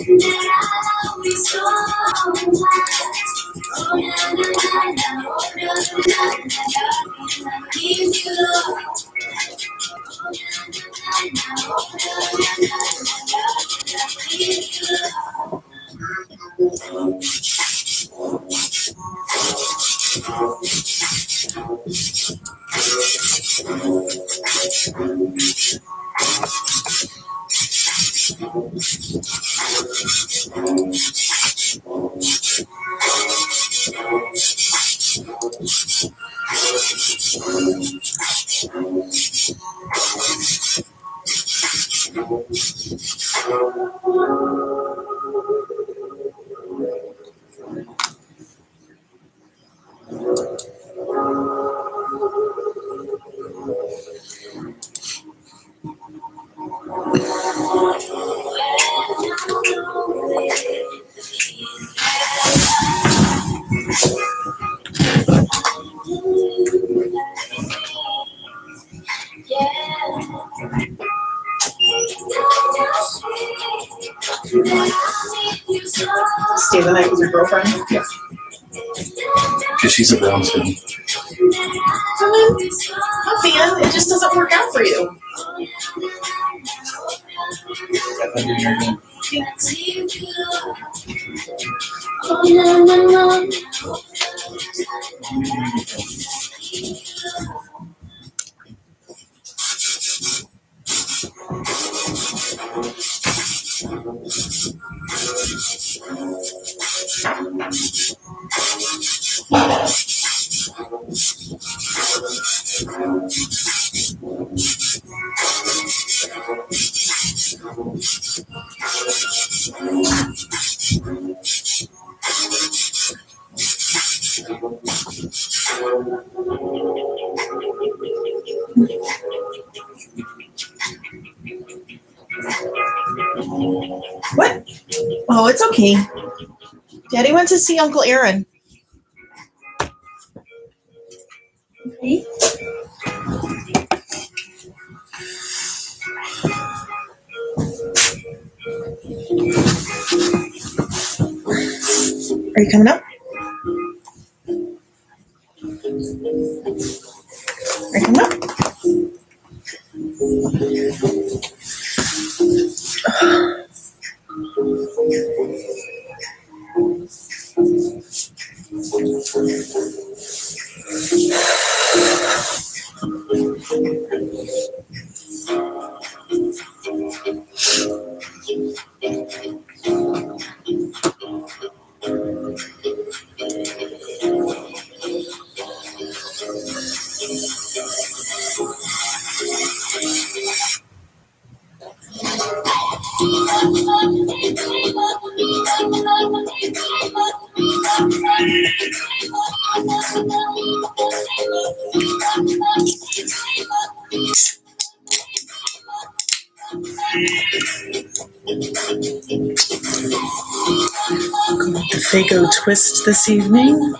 Stay the night with your girlfriend? Yeah. Because she's a Brown student. I'm a fan. It just doesn't work out for you. What? Oh, it's okay. Daddy went to see Uncle Aaron. Okay. Are you coming up? Are you coming up? The Faygo twist this evening.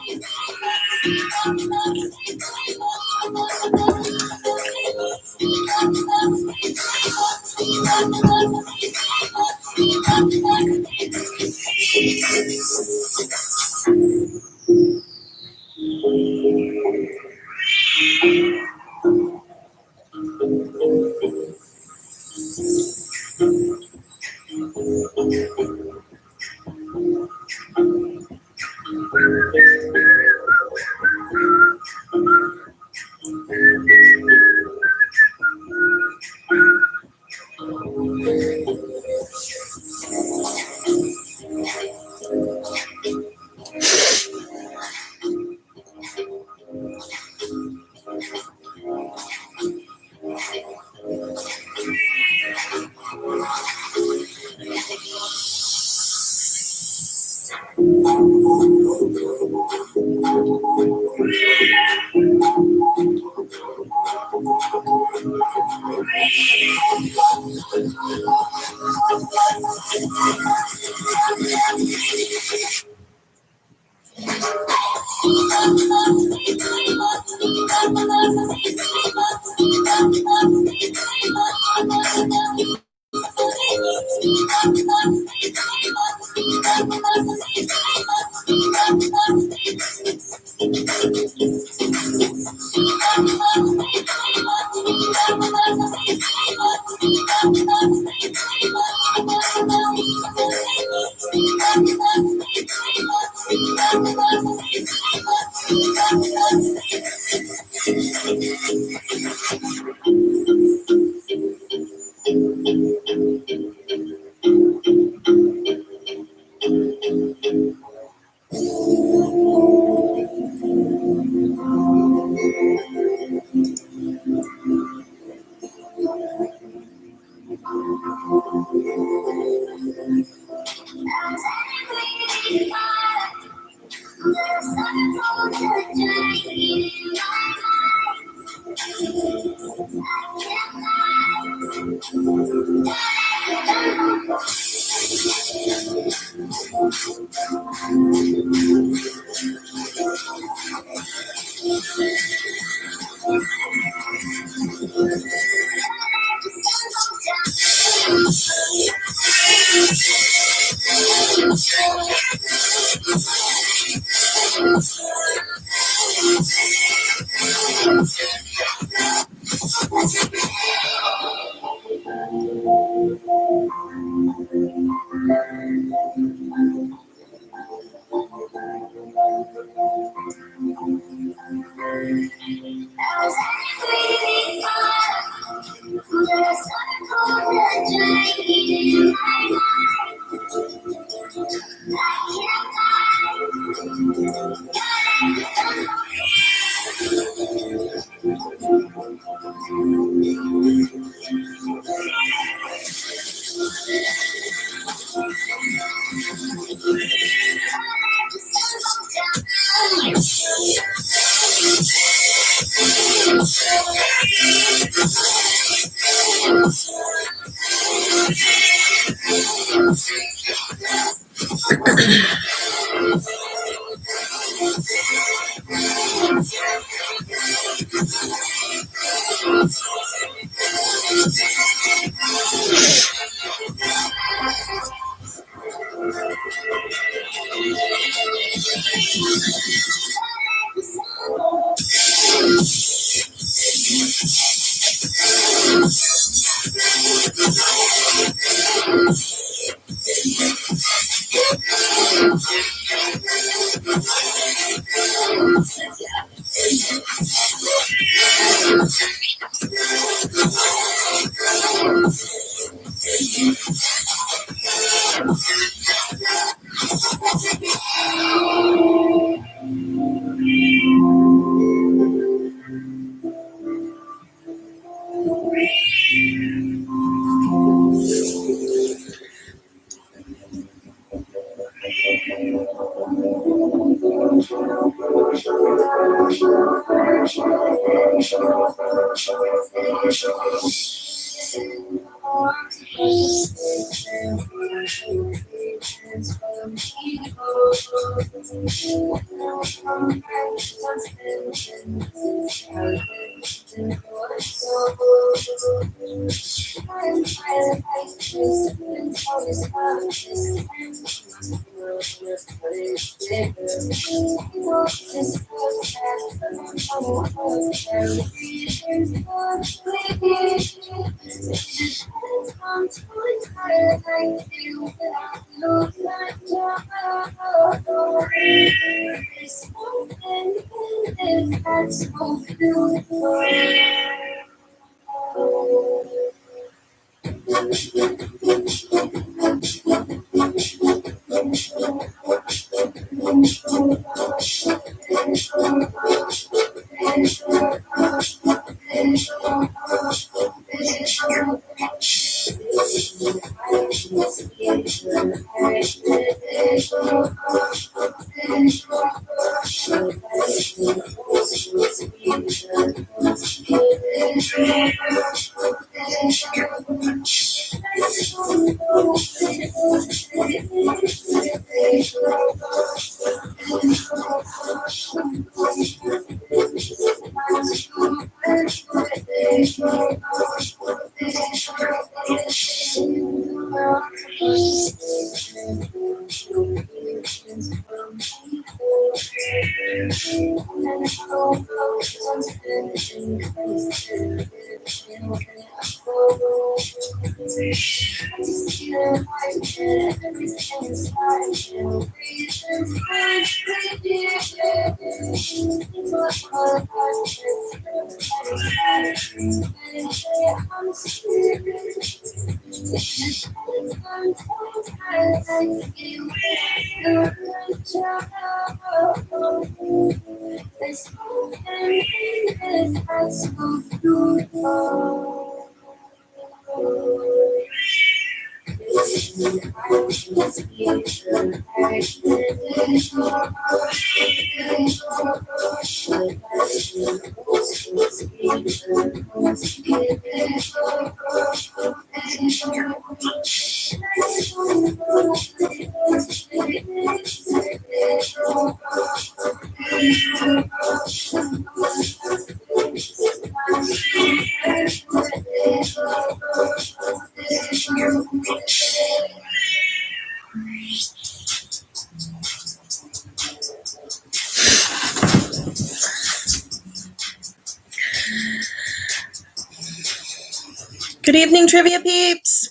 Good evening, trivia peeps.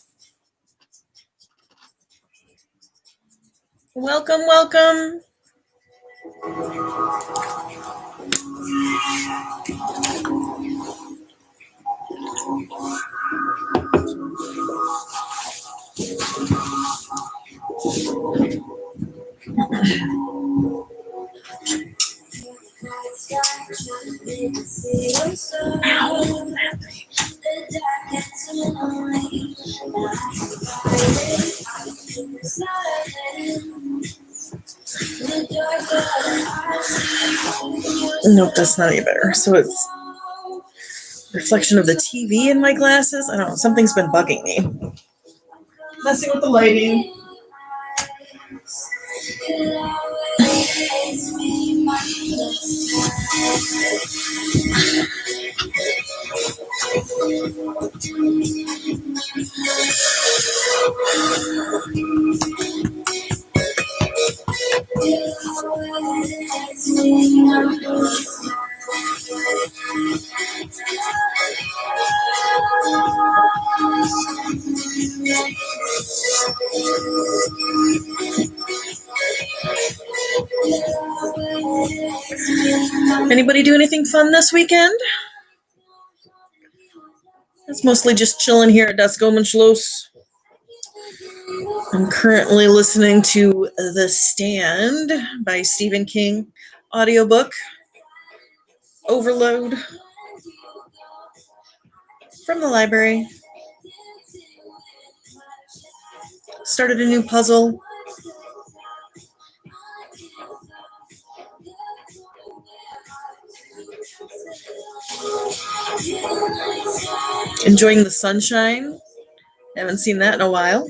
Welcome, welcome. Nope, that's not any better. So it's reflection of the TV in my glasses. I don't know. Something's been bugging me. Messing with the lighting. Anybody do anything fun this weekend? It's mostly just chilling here at Das Schloss. I'm currently listening to The Stand by Stephen King audiobook. Overload from the library. Started a new puzzle. Enjoying the sunshine. Haven't seen that in a while.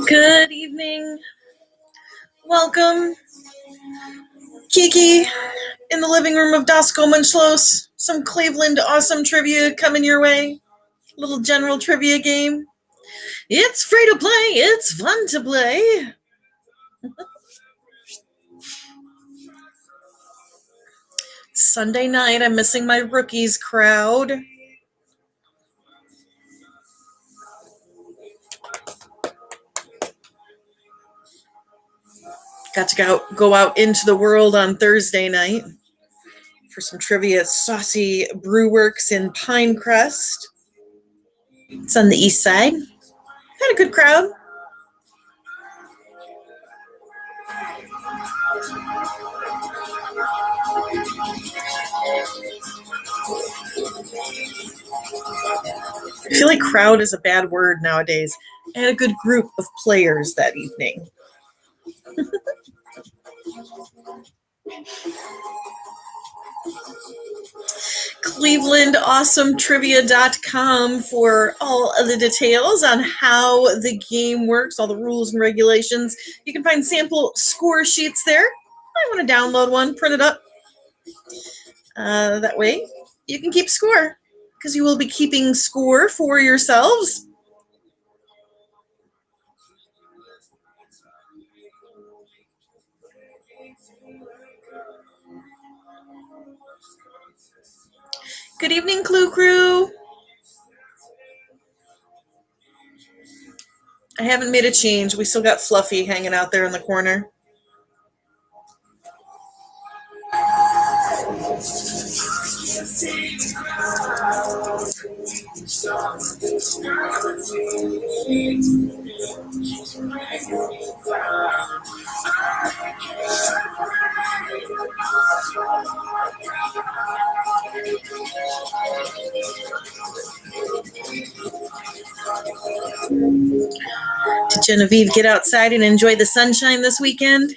Good evening. Welcome. Kiki in the living room of Das Schloss. Some Cleveland awesome trivia coming your way. Little general trivia game. It's free to play. It's fun to play. Sunday night, I'm missing my rookies crowd. Got to go out into the world on Thursday night for some trivia at Saucy Brew Works in Pinecrest. It's on the east side. Had a good crowd. I feel like crowd is a bad word nowadays. I had a good group of players that evening. ClevelandAwesomeTrivia.com for all of the details on how the game works, all the rules and regulations. You can find sample score sheets there. I want to download one, print it up. That way you can keep score, because you will be keeping score for yourselves. Good evening, Clue Crew. I haven't made a change. We still got Fluffy hanging out there in the corner. Did Genevieve get outside and enjoy the sunshine this weekend?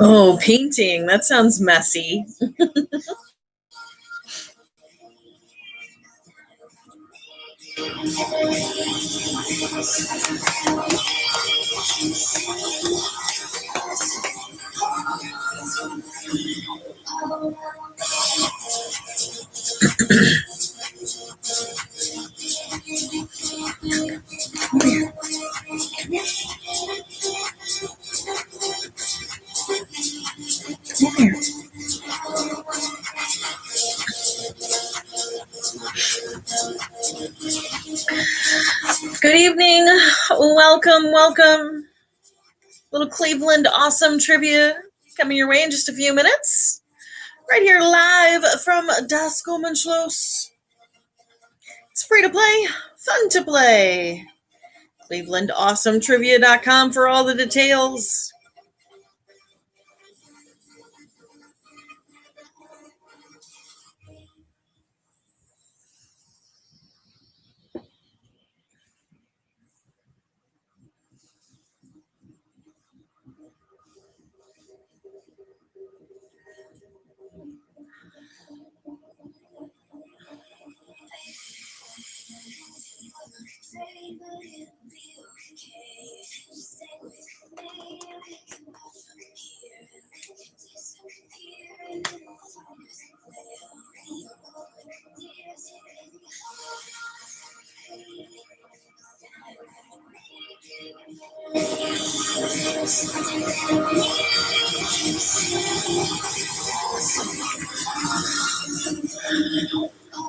Oh, painting. That sounds messy. Good evening. Welcome. Little Cleveland Awesome Trivia coming your way in just a few minutes. Right here live from Das Schloss. It's free to play, fun to play. ClevelandAwesomeTrivia.com for all the details.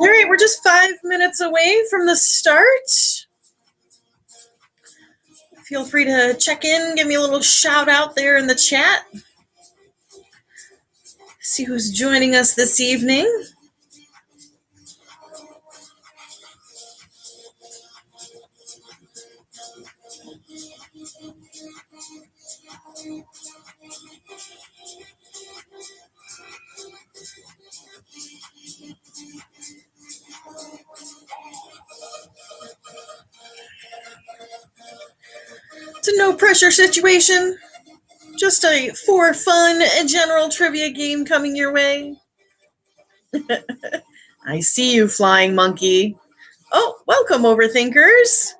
All right, we're just 5 minutes away from the start. If Feel free to check in, give me a little shout out there in the chat. See who's joining us this evening. It's a no pressure situation. Just a for fun general trivia game coming your way. I see you, Flying Monkey. Oh, welcome, Overthinkers.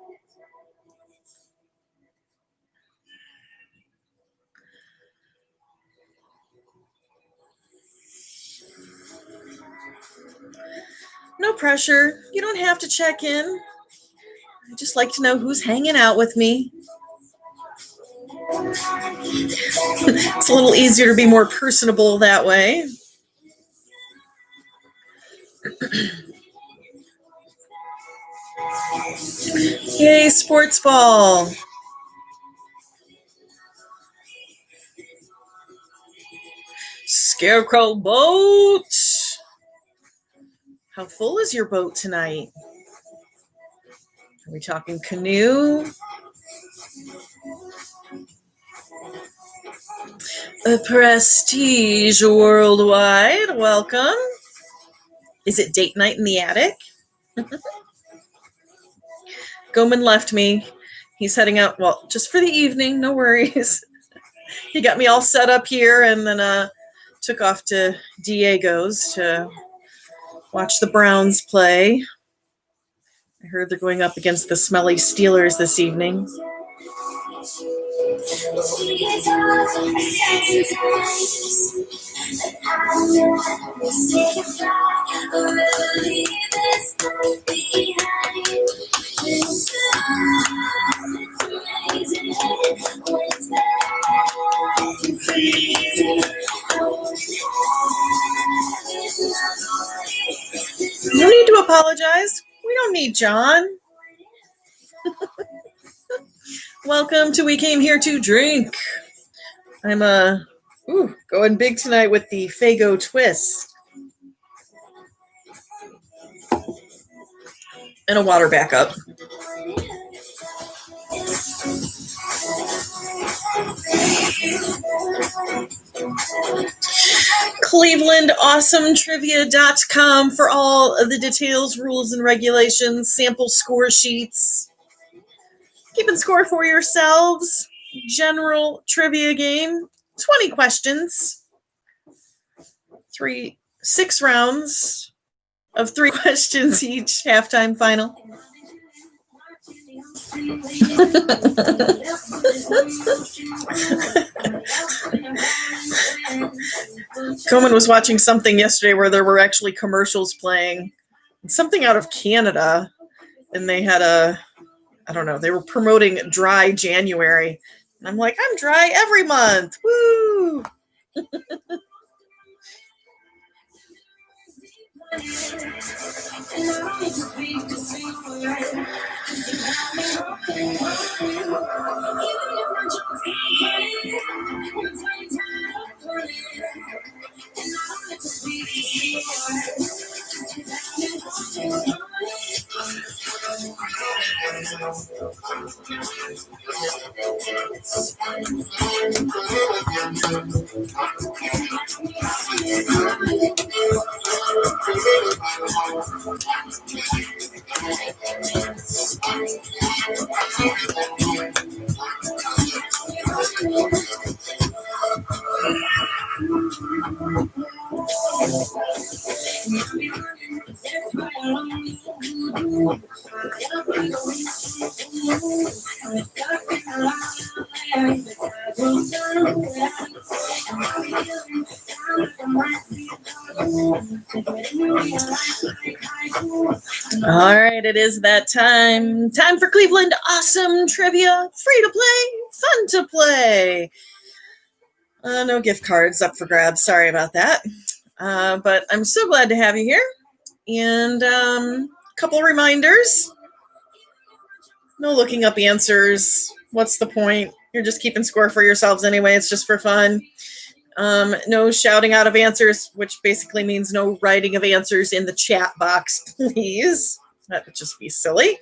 No pressure. You don't have to check in. I just like to know who's hanging out with me. It's a little easier to be more personable that way. Yay, sports ball. Scarecrow boat. How full is your boat tonight? Are we talking canoe? A Prestige Worldwide, welcome. Is it date night in the attic? Goman left me. He's heading out, well, just for the evening, no worries. He got me all set up here and then took off to Diego's to watch the Browns play. I heard they're going up against the smelly Steelers this evening. No need to apologize. We don't need John. Welcome to We Came Here to Drink. I'm going big tonight with the Faygo Twist. And a water backup. ClevelandAwesomeTrivia.com for all of the details, rules, and regulations, sample score sheets. Keeping score for yourselves. General trivia game. 20 questions. 6 rounds of 3 questions each. Halftime final. Coleman was watching something yesterday where there were actually commercials playing. Something out of Canada. And they had they were promoting Dry January. And I'm like, I'm dry every month. Woo! All right, it is that time. Time for Cleveland Awesome Trivia. Free to play, fun to play. No gift cards up for grabs. Sorry about that. But I'm so glad to have you here. And a couple of reminders. No looking up answers What's the point? You're just keeping score for yourselves anyway. It's just for fun. No shouting out of answers, which basically means no writing of answers in the chat box, please. That would just be silly.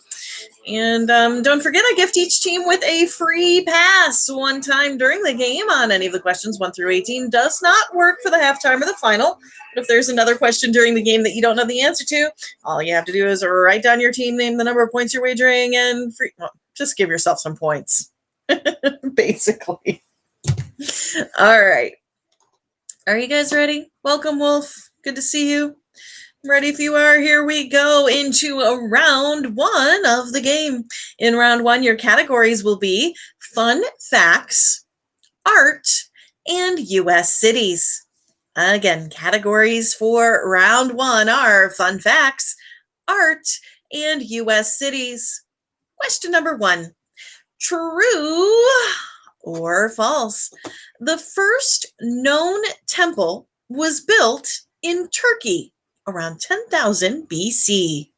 And don't forget, I gift each team with a free pass one time during the game on any of the questions 1 through 18. Does not work for the halftime or the final. But if there's another question during the game that you don't know the answer to, all you have to do is write down your team name, the number of points you're wagering, and just give yourself some points, basically. All right. Are you guys ready? Welcome, Wolf. Good to see you. Ready if you are. Here we go into round 1 of the game. In round 1, your categories will be fun facts, art, and U.S. cities. Again, categories for round 1 are fun facts, art, and U.S. cities. Question number 1. True or false? The first known temple was built in Turkey around 10,000 BC.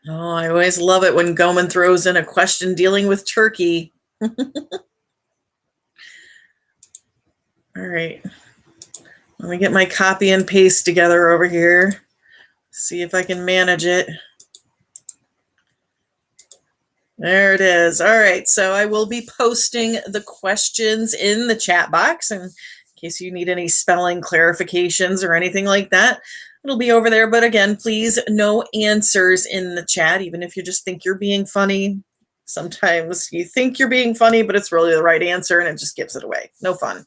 Oh, I always love it when Goman throws in a question dealing with Turkey. All right. Let me get my copy and paste together over here. See if I can manage it. There it is. All right. So I will be posting the questions in the chat box. And in case you need any spelling clarifications or anything like that, it'll be over there. But again, please, no answers in the chat, even if you just think you're being funny. Sometimes you think you're being funny, but it's really the right answer and it just gives it away. No fun.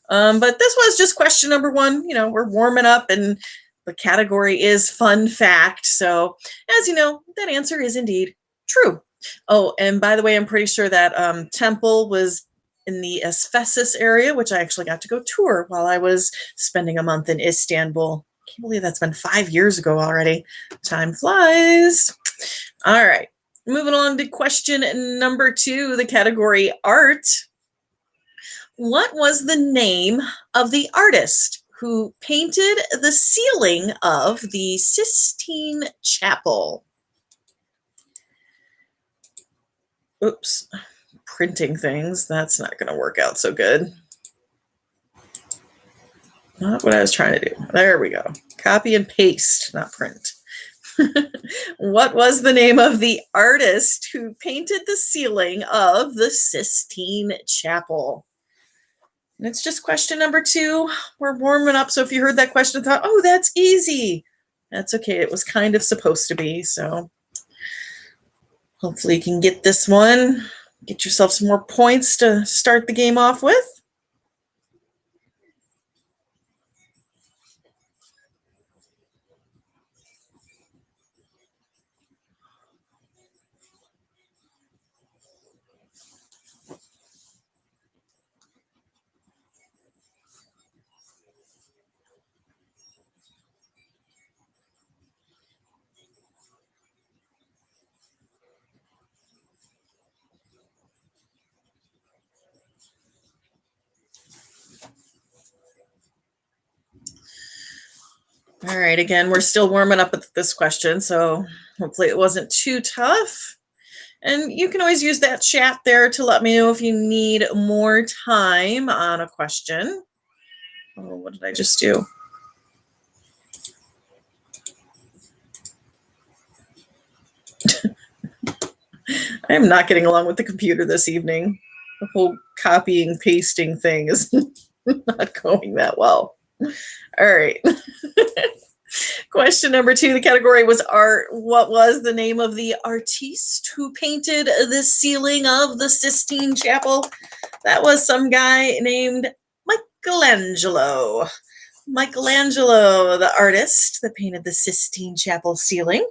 But this was just question number 1. You know, we're warming up and the category is fun fact. So as you know, that answer is indeed true. Oh, and by the way, I'm pretty sure that temple was in the Ephesus area, which I actually got to go tour while I was spending a month in Istanbul. Can't believe that's been 5 years ago already. Time flies. All right. Moving along to question number 2, the category art. What was the name of the artist who painted the ceiling of the Sistine Chapel? Oops, printing things. That's not going to work out so good. Not what I was trying to do. There we go. Copy and paste, not print. What was the name of the artist who painted the ceiling of the Sistine Chapel? And it's just question number 2. We're warming up. So if you heard that question and thought, oh, that's easy. That's okay. It was kind of supposed to be. So hopefully you can get this one. Get yourself some more points to start the game off with. All right, again, we're still warming up with this question, so hopefully it wasn't too tough. And you can always use that chat there to let me know if you need more time on a question. Oh, what did I just do? I am not getting along with the computer this evening. The whole copying, pasting thing is not going that well. All right. Question number 2, the category was art. What was the name of the artiste who painted the ceiling of the Sistine Chapel? That was some guy named Michelangelo. Michelangelo, the artist that painted the Sistine Chapel ceiling.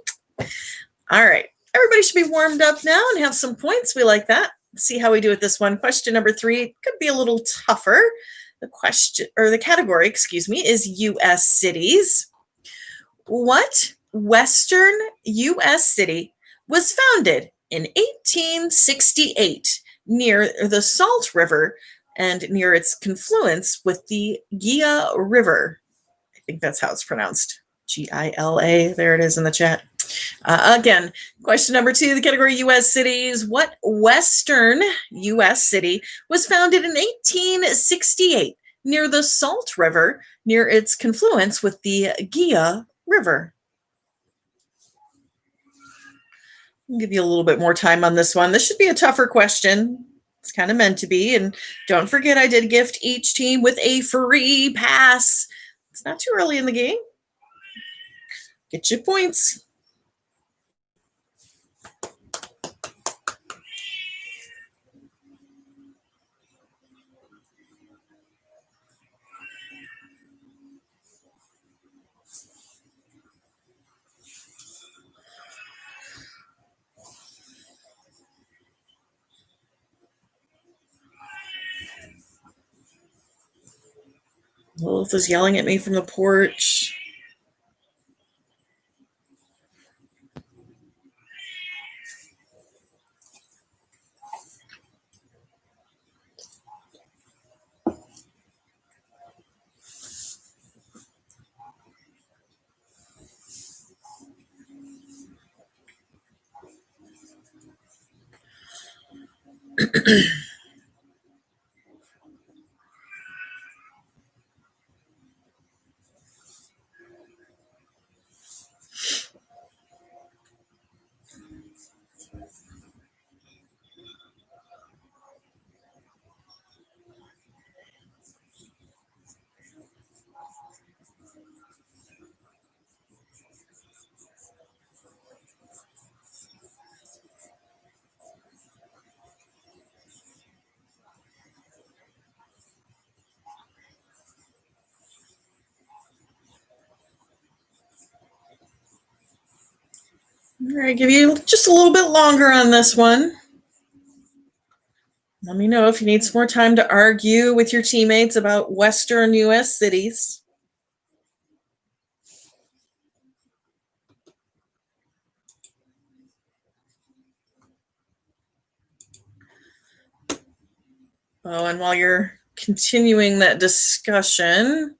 All right. Everybody should be warmed up now and have some points. We like that. Let's see how we do with this one. Question number 3 could be a little tougher. The category, is U.S. cities. What Western U.S. city was founded in 1868 near the Salt River and near its confluence with the Gila River? I think that's how it's pronounced. Gila. There it is in the chat. Again, question number 2, the category U.S. cities. What Western U.S. city was founded in 1868 near the Salt River, near its confluence with the Gia River? I'll give you a little bit more time on this one. This should be a tougher question. It's kind of meant to be. And don't forget, I did gift each team with a free pass. It's not too early in the game. Get your points. Lilith is yelling at me from the porch. All right, give you just a little bit longer on this one. Let me know if you need some more time to argue with your teammates about Western U.S. cities. Oh, and while you're continuing that discussion,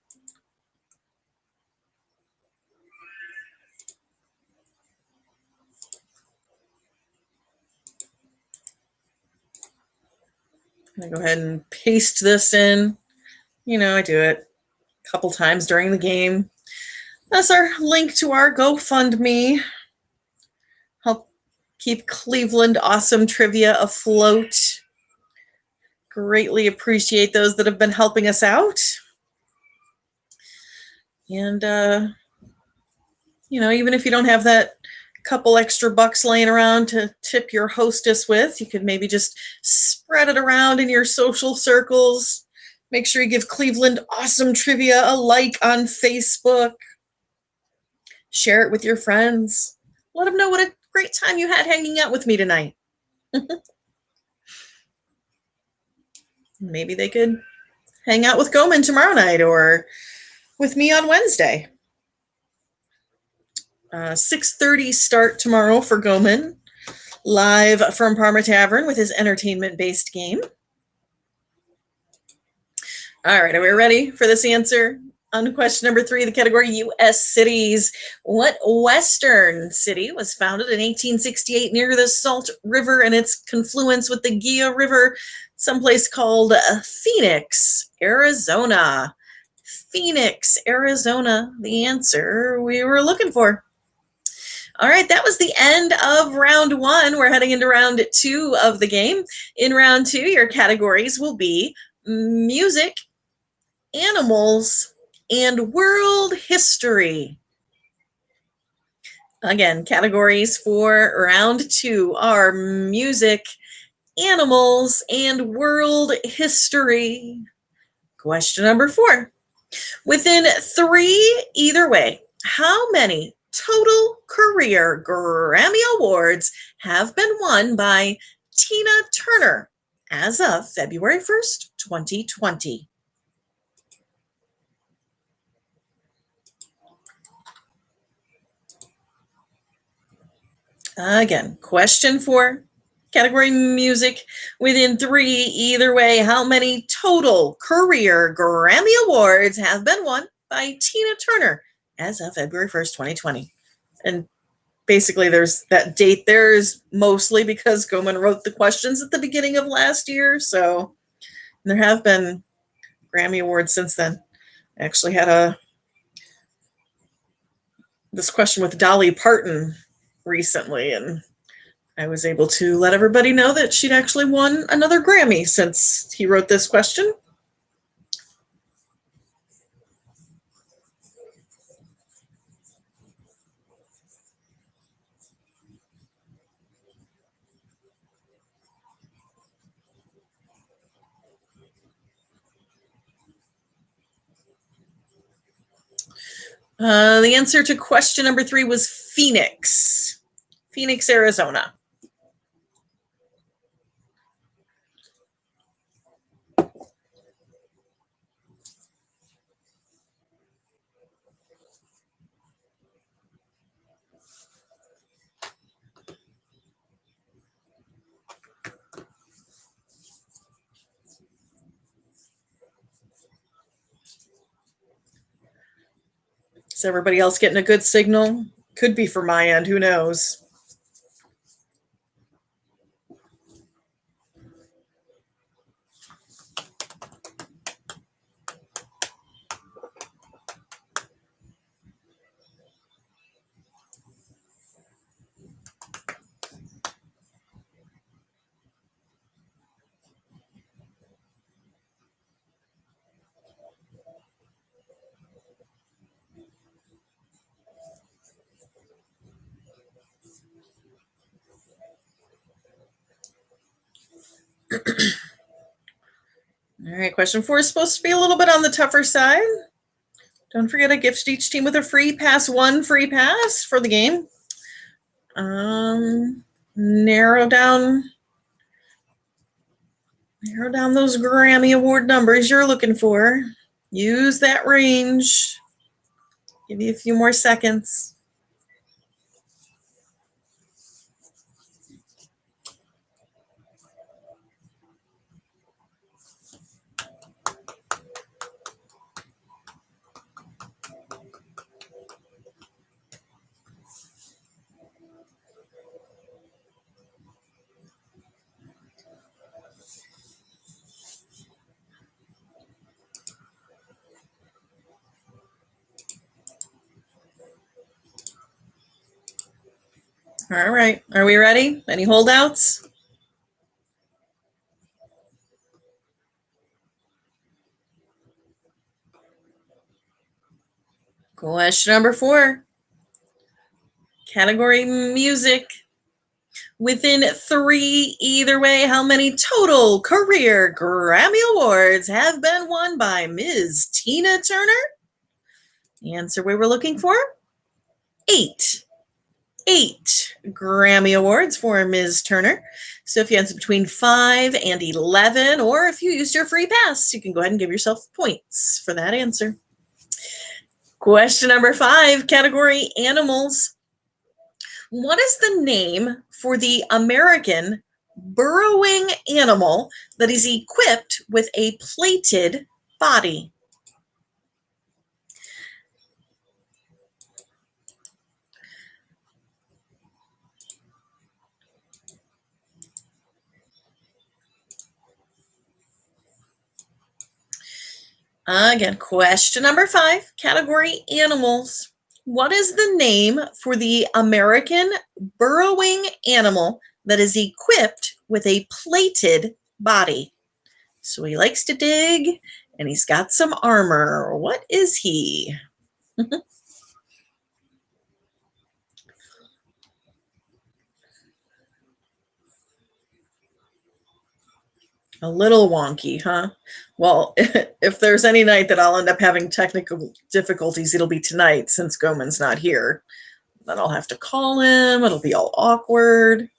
I'm going to go ahead and paste this in. You know, I do it a couple times during the game. That's our link to our GoFundMe. Help keep Cleveland Awesome Trivia afloat. Greatly appreciate those that have been helping us out. And, you know, even if you don't have that couple extra bucks laying around to tip your hostess with, you could maybe just spread it around in your social circles. Make sure you give Cleveland Awesome Trivia a like on Facebook. Share it with your friends. Let them know what a great time you had hanging out with me tonight. Maybe they could hang out with Goman tomorrow night or with me on Wednesday. 6:30 start tomorrow for Goman, live from Parma Tavern with his entertainment-based game. All right, are we ready for this answer? On question number 3, the category U.S. cities. What Western city was founded in 1868 near the Salt River and its confluence with the Gia River, someplace called Phoenix, Arizona? Phoenix, Arizona, the answer we were looking for. All right, that was the end of round 1. We're heading into round 2 of the game. In round 2, your categories will be music, animals, and world history. Again, categories for round 2 are music, animals, and world history. Question number 4. Within 3 either way, how many total career Grammy Awards have been won by Tina Turner as of February 1st, 2020? Again, question 4, category music. Within 3 either way, how many total career Grammy Awards have been won by Tina Turner as of February 1st, 2020? And basically there's that date there is mostly because Goman wrote the questions at the beginning of last year. So there have been Grammy Awards since then. I actually had this question with Dolly Parton recently, and I was able to let everybody know that she'd actually won another Grammy since he wrote this question. The answer to question number 3 was Phoenix, Arizona. Is everybody else getting a good signal? Could be for my end, who knows? All right, question 4 is supposed to be a little bit on the tougher side. Don't forget I gifted each team with a free pass, 1 free pass for the game. Narrow down those Grammy Award numbers you're looking for. Use that range. Give you a few more seconds. All right, are we ready? Any holdouts? Question number 4. Category music. Within 3 either way, how many total career Grammy Awards have been won by Ms. Tina Turner? The answer we were looking for? 8. 8 Grammy Awards for Ms. Turner. So if you answer between 5 and 11, or if you used your free pass, you can go ahead and give yourself points for that answer. Question number 5, category animals. What is the name for the American burrowing animal that is equipped with a plated body? Again, question number 5, category animals. What is the name for the American burrowing animal that is equipped with a plated body? So he likes to dig and he's got some armor. What is he? A little wonky, huh? Well, if there's any night that I'll end up having technical difficulties, it'll be tonight since Goman's not here. Then I'll have to call him. It'll be all awkward.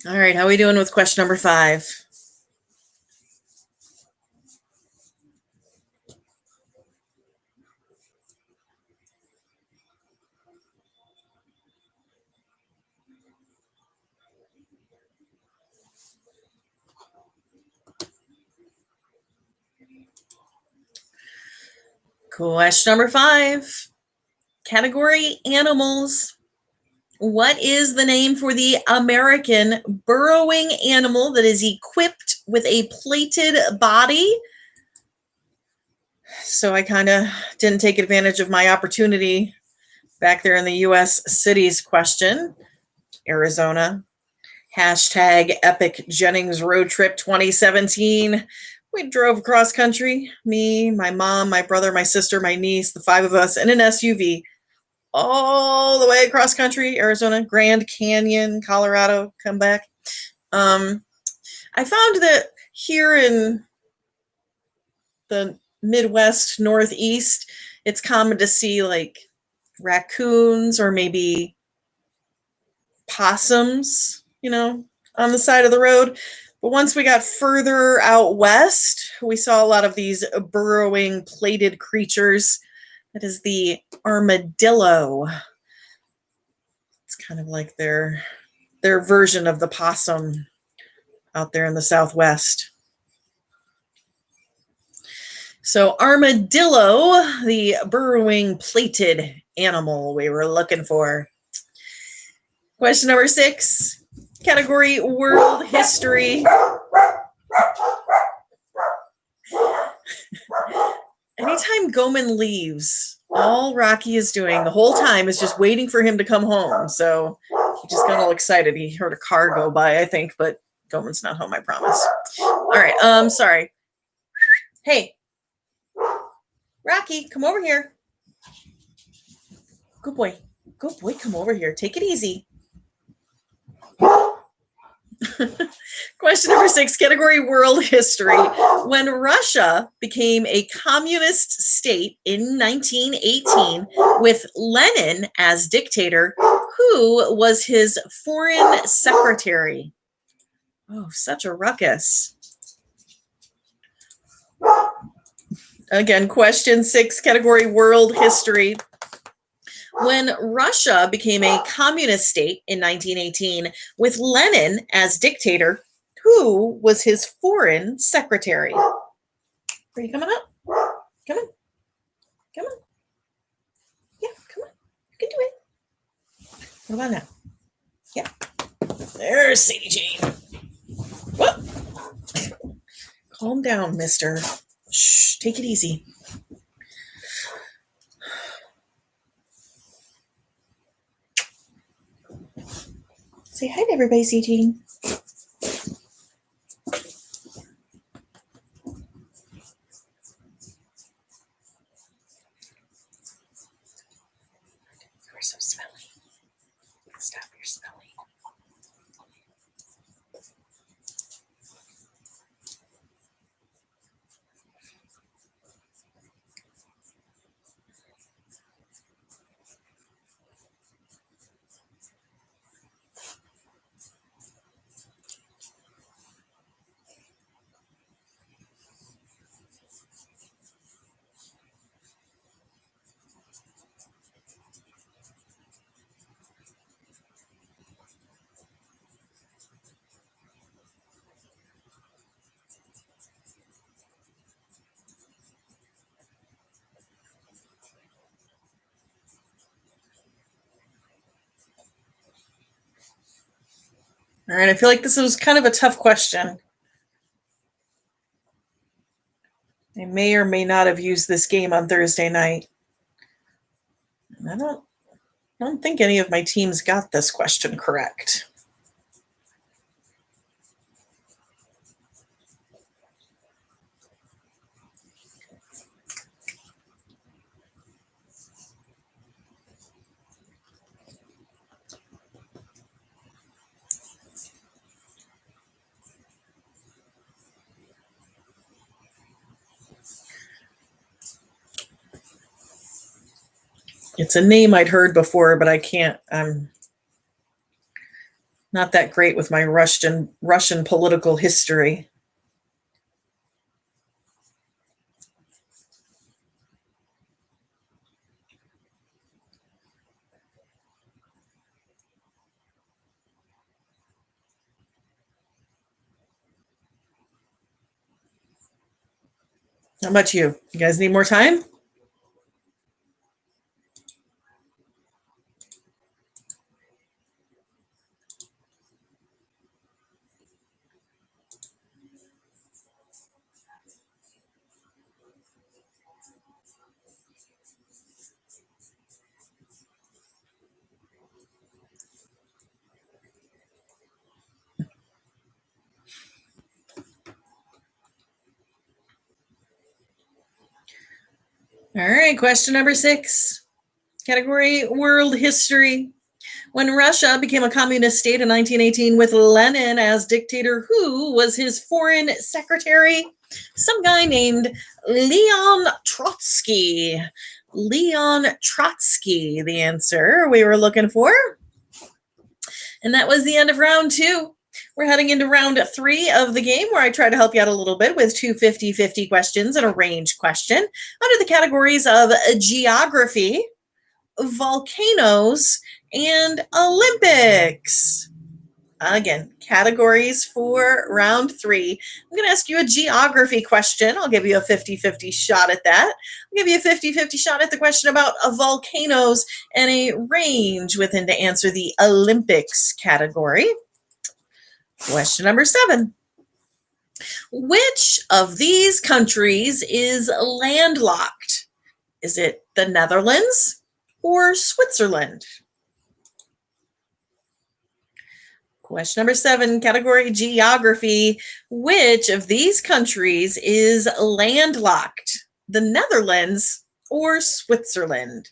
All right, how are we doing with question number 5? Question number 5. Category animals. What is the name for the American burrowing animal that is equipped with a plated body? So I kind of didn't take advantage of my opportunity back there in the U.S. cities question. Arizona. Hashtag Epic Jennings Road Trip 2017. We drove across country, me, my mom, my brother, my sister, my niece, the 5 of us in an SUV, all the way across country, Arizona, Grand Canyon, Colorado, come back. I found that here in the Midwest, Northeast, it's common to see like raccoons or maybe possums, on the side of the road. But once we got further out west, we saw a lot of these burrowing plated creatures. That is the armadillo. It's kind of like their version of the possum out there in the Southwest. So armadillo, the burrowing plated animal we were looking for. Question number 6, category world history. Anytime Goman leaves, all Rocky is doing the whole time is just waiting for him to come home. So he just got all excited. He heard a car go by, I think, but Goman's not home, I promise. All right, sorry. Hey, Rocky, come over here. Good boy. Good boy, come over here. Take it easy. Question number 6, category world history. When Russia became a communist state in 1918 with Lenin as dictator, who was his foreign secretary? Oh, such a ruckus. Again, question 6, category world history. When Russia became a communist state in 1918 with Lenin as dictator, who was his foreign secretary? Are you coming up? Come on. Come on. Yeah, come on. You can do it. What about now? Yeah. There's Sadie Jane. Whoop. Calm down, mister. Shh, take it easy. Say hi to everybody, Sadie Jane. You're so smelly. Stop your smelling. All right, I feel like this was kind of a tough question. I may or may not have used this game on Thursday night. I don't think any of my teams got this question correct. It's a name I'd heard before, but I can't. Not that great with my Russian political history. How about you? You guys need more time? All right, question number 6. Category World History. When Russia became a communist state in 1918 with Lenin as dictator, who was his foreign secretary? Some guy named Leon Trotsky. Leon Trotsky, the answer we were looking for. And that was the end of round 2. We're heading into round 3 of the game, where I try to help you out a little bit with 2 50-50 questions and a range question under the categories of geography, volcanoes, and Olympics. Again, categories for round 3. I'm going to ask you a geography question. I'll give you a 50-50 shot at that. I'll give you a 50-50 shot at the question about volcanoes and a range within to answer the Olympics category. Question number 7. Which of these countries is landlocked? Is it the Netherlands or Switzerland? Question number 7, category geography. Which of these countries is landlocked? The Netherlands or Switzerland?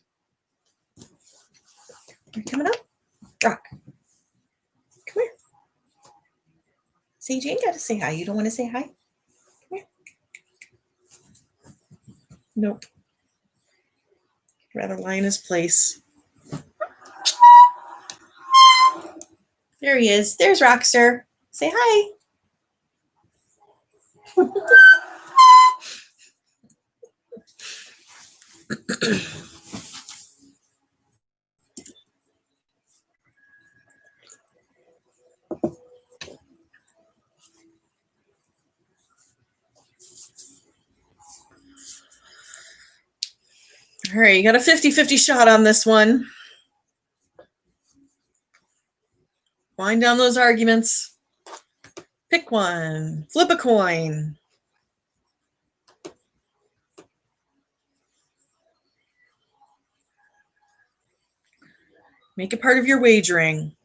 You're coming up? Rock. Come here. Say, Jane got to say hi. You don't want to say hi? Come here. Nope. Rather lie in his place. There he is. There's Rockster. Say hi. All right, you got a 50-50 shot on this one. Wind down those arguments. Pick one. Flip a coin. Make it part of your wagering.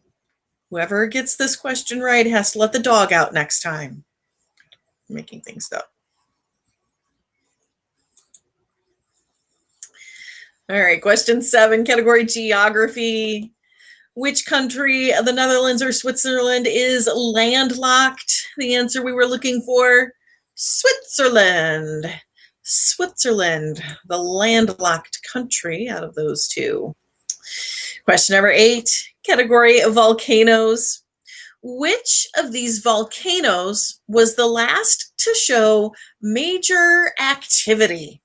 Whoever gets this question right has to let the dog out next time. I'm making things up. All right, question 7, category geography. Which country, the Netherlands or Switzerland, is landlocked? The answer we were looking for, Switzerland. Switzerland, the landlocked country out of those two. Question number 8, category of volcanoes. Which of these volcanoes was the last to show major activity?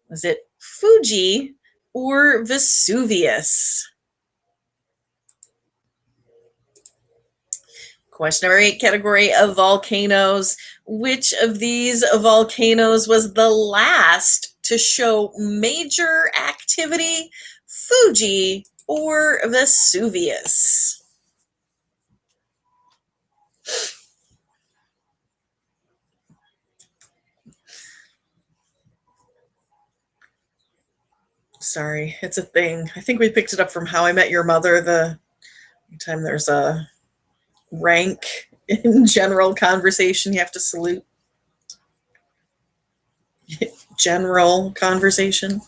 Was it Fuji or Vesuvius? Question number 8, category of volcanoes. Which of these volcanoes was the last to show major activity? Fuji or Vesuvius? Sorry, it's a thing. I think we picked it up from How I Met Your Mother, the time there's a rank in general conversation you have to salute. General conversation.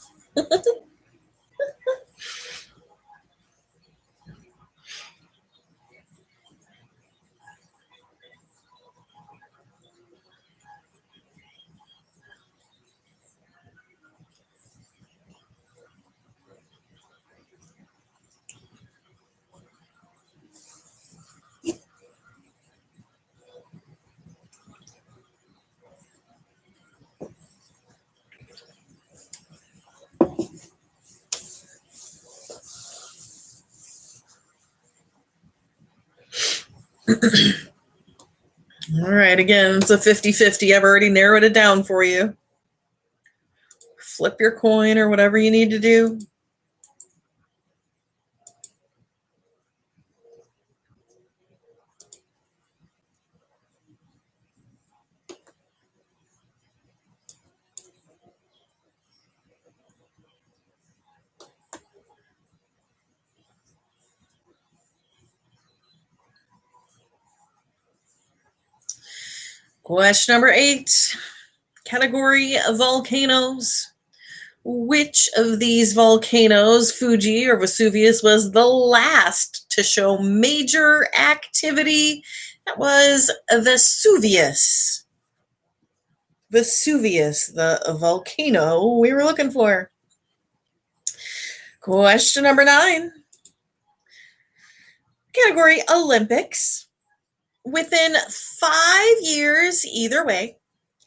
All right, again, it's a 50-50. I've already narrowed it down for you. Flip your coin or whatever you need to do. Question number 8, category volcanoes. Which of these volcanoes, Fuji or Vesuvius, was the last to show major activity? That was Vesuvius. Vesuvius, the volcano we were looking for. Question number 9, category Olympics. Within 5 years, either way,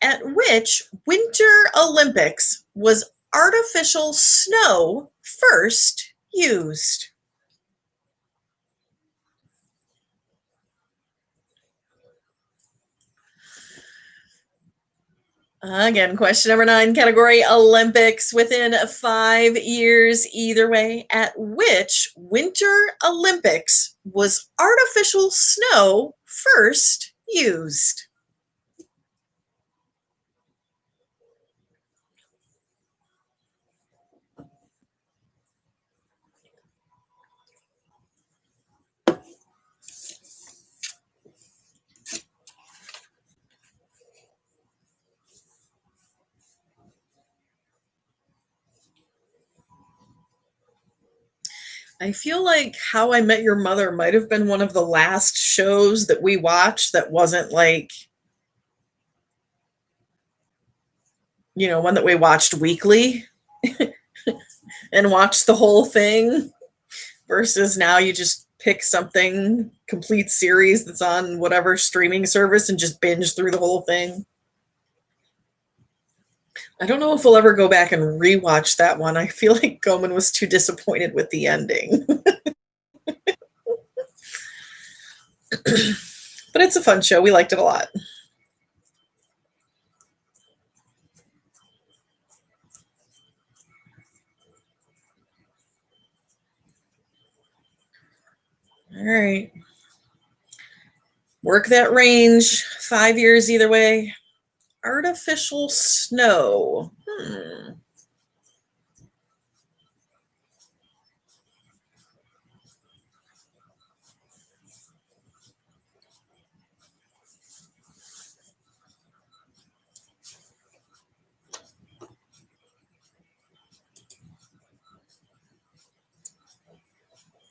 at which Winter Olympics was artificial snow first used? Again, question number 9, category Olympics. Within 5 years, either way, at which Winter Olympics was artificial snow first used? I feel like How I Met Your Mother might have been one of the last shows that we watched that wasn't like, one that we watched weekly and watched the whole thing versus now you just pick something, complete series that's on whatever streaming service and just binge through the whole thing. I don't know if we'll ever go back and rewatch that one. I feel like Goman was too disappointed with the ending. But it's a fun show. We liked it a lot. All right. Work that range. 5 years either way. Artificial snow.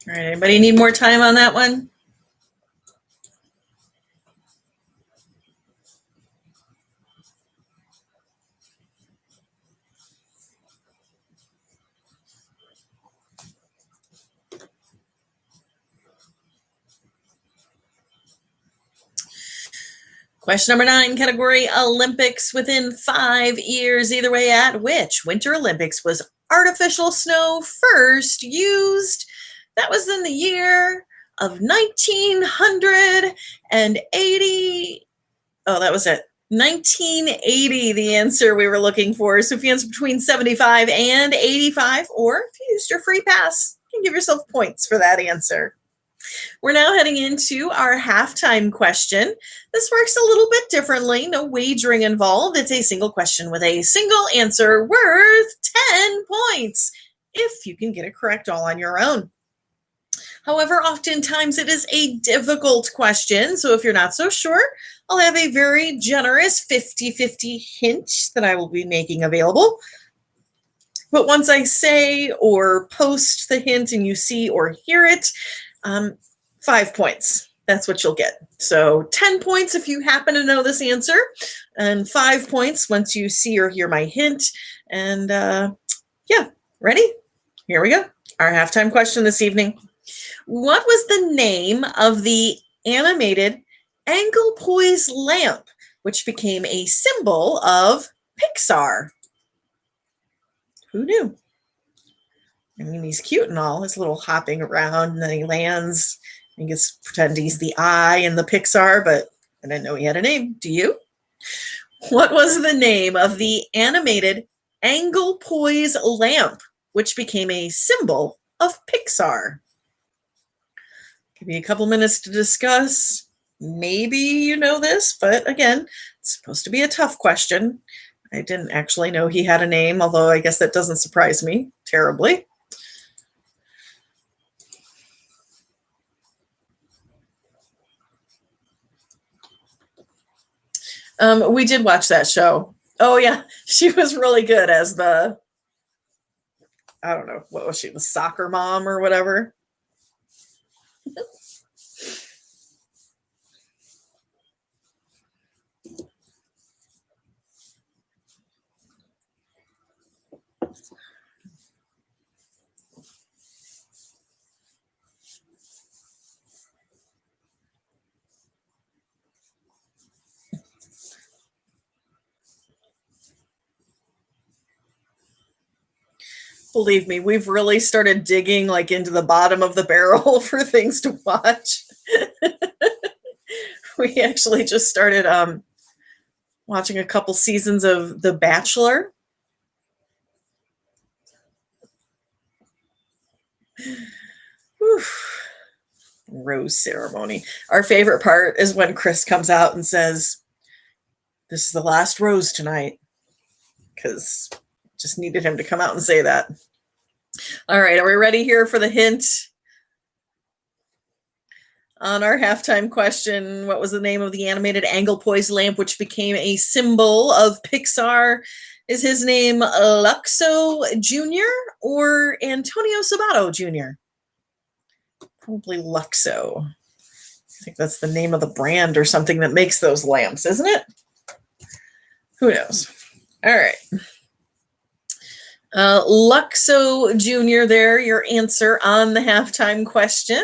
All right, anybody need more time on that one? Question number 9, category Olympics. Within 5 years, either way, at which Winter Olympics was artificial snow first used? That was in the year of 1980. Oh, that was it. 1980, the answer we were looking for. So if you answer between 75 and 85, or if you used your free pass, you can give yourself points for that answer. We're now heading into our halftime question. This works a little bit differently. No wagering involved. It's a single question with a single answer worth 10 points if you can get it correct all on your own. However, oftentimes it is a difficult question. So if you're not so sure, I'll have a very generous 50-50 hint that I will be making available. But once I say or post the hint and you see or hear it, 5 points. That's what you'll get. So 10 points if you happen to know this answer, and 5 points once you see or hear my hint. And ready? Here we go. Our halftime question this evening. What was the name of the animated Anglepoise lamp, which became a symbol of Pixar? Who knew? I mean, he's cute and all, his little hopping around, and then he lands I guess pretend he's the eye in the Pixar, but I didn't know he had a name. Do you? What was the name of the animated angle poise lamp, which became a symbol of Pixar? Give me a couple minutes to discuss. Maybe you know this, but again, it's supposed to be a tough question. I didn't actually know he had a name, although I guess that doesn't surprise me terribly. We did watch that show. Oh yeah, she was really good as the, I don't know, what was she, the soccer mom or whatever? Believe me, we've really started digging like into the bottom of the barrel for things to watch. We actually just started watching a couple seasons of The Bachelor. Whew. Rose ceremony. Our favorite part is when Chris comes out and says, "This is the last rose tonight," because just needed him to come out and say that. All right, are we ready here for the hint? On our halftime question, what was the name of the animated angle poise lamp which became a symbol of Pixar? Is his name Luxo Jr. or Antonio Sabato Jr.? Probably Luxo. I think that's the name of the brand or something that makes those lamps, isn't it? Who knows? All right. Luxo Jr. there, your answer on the halftime question.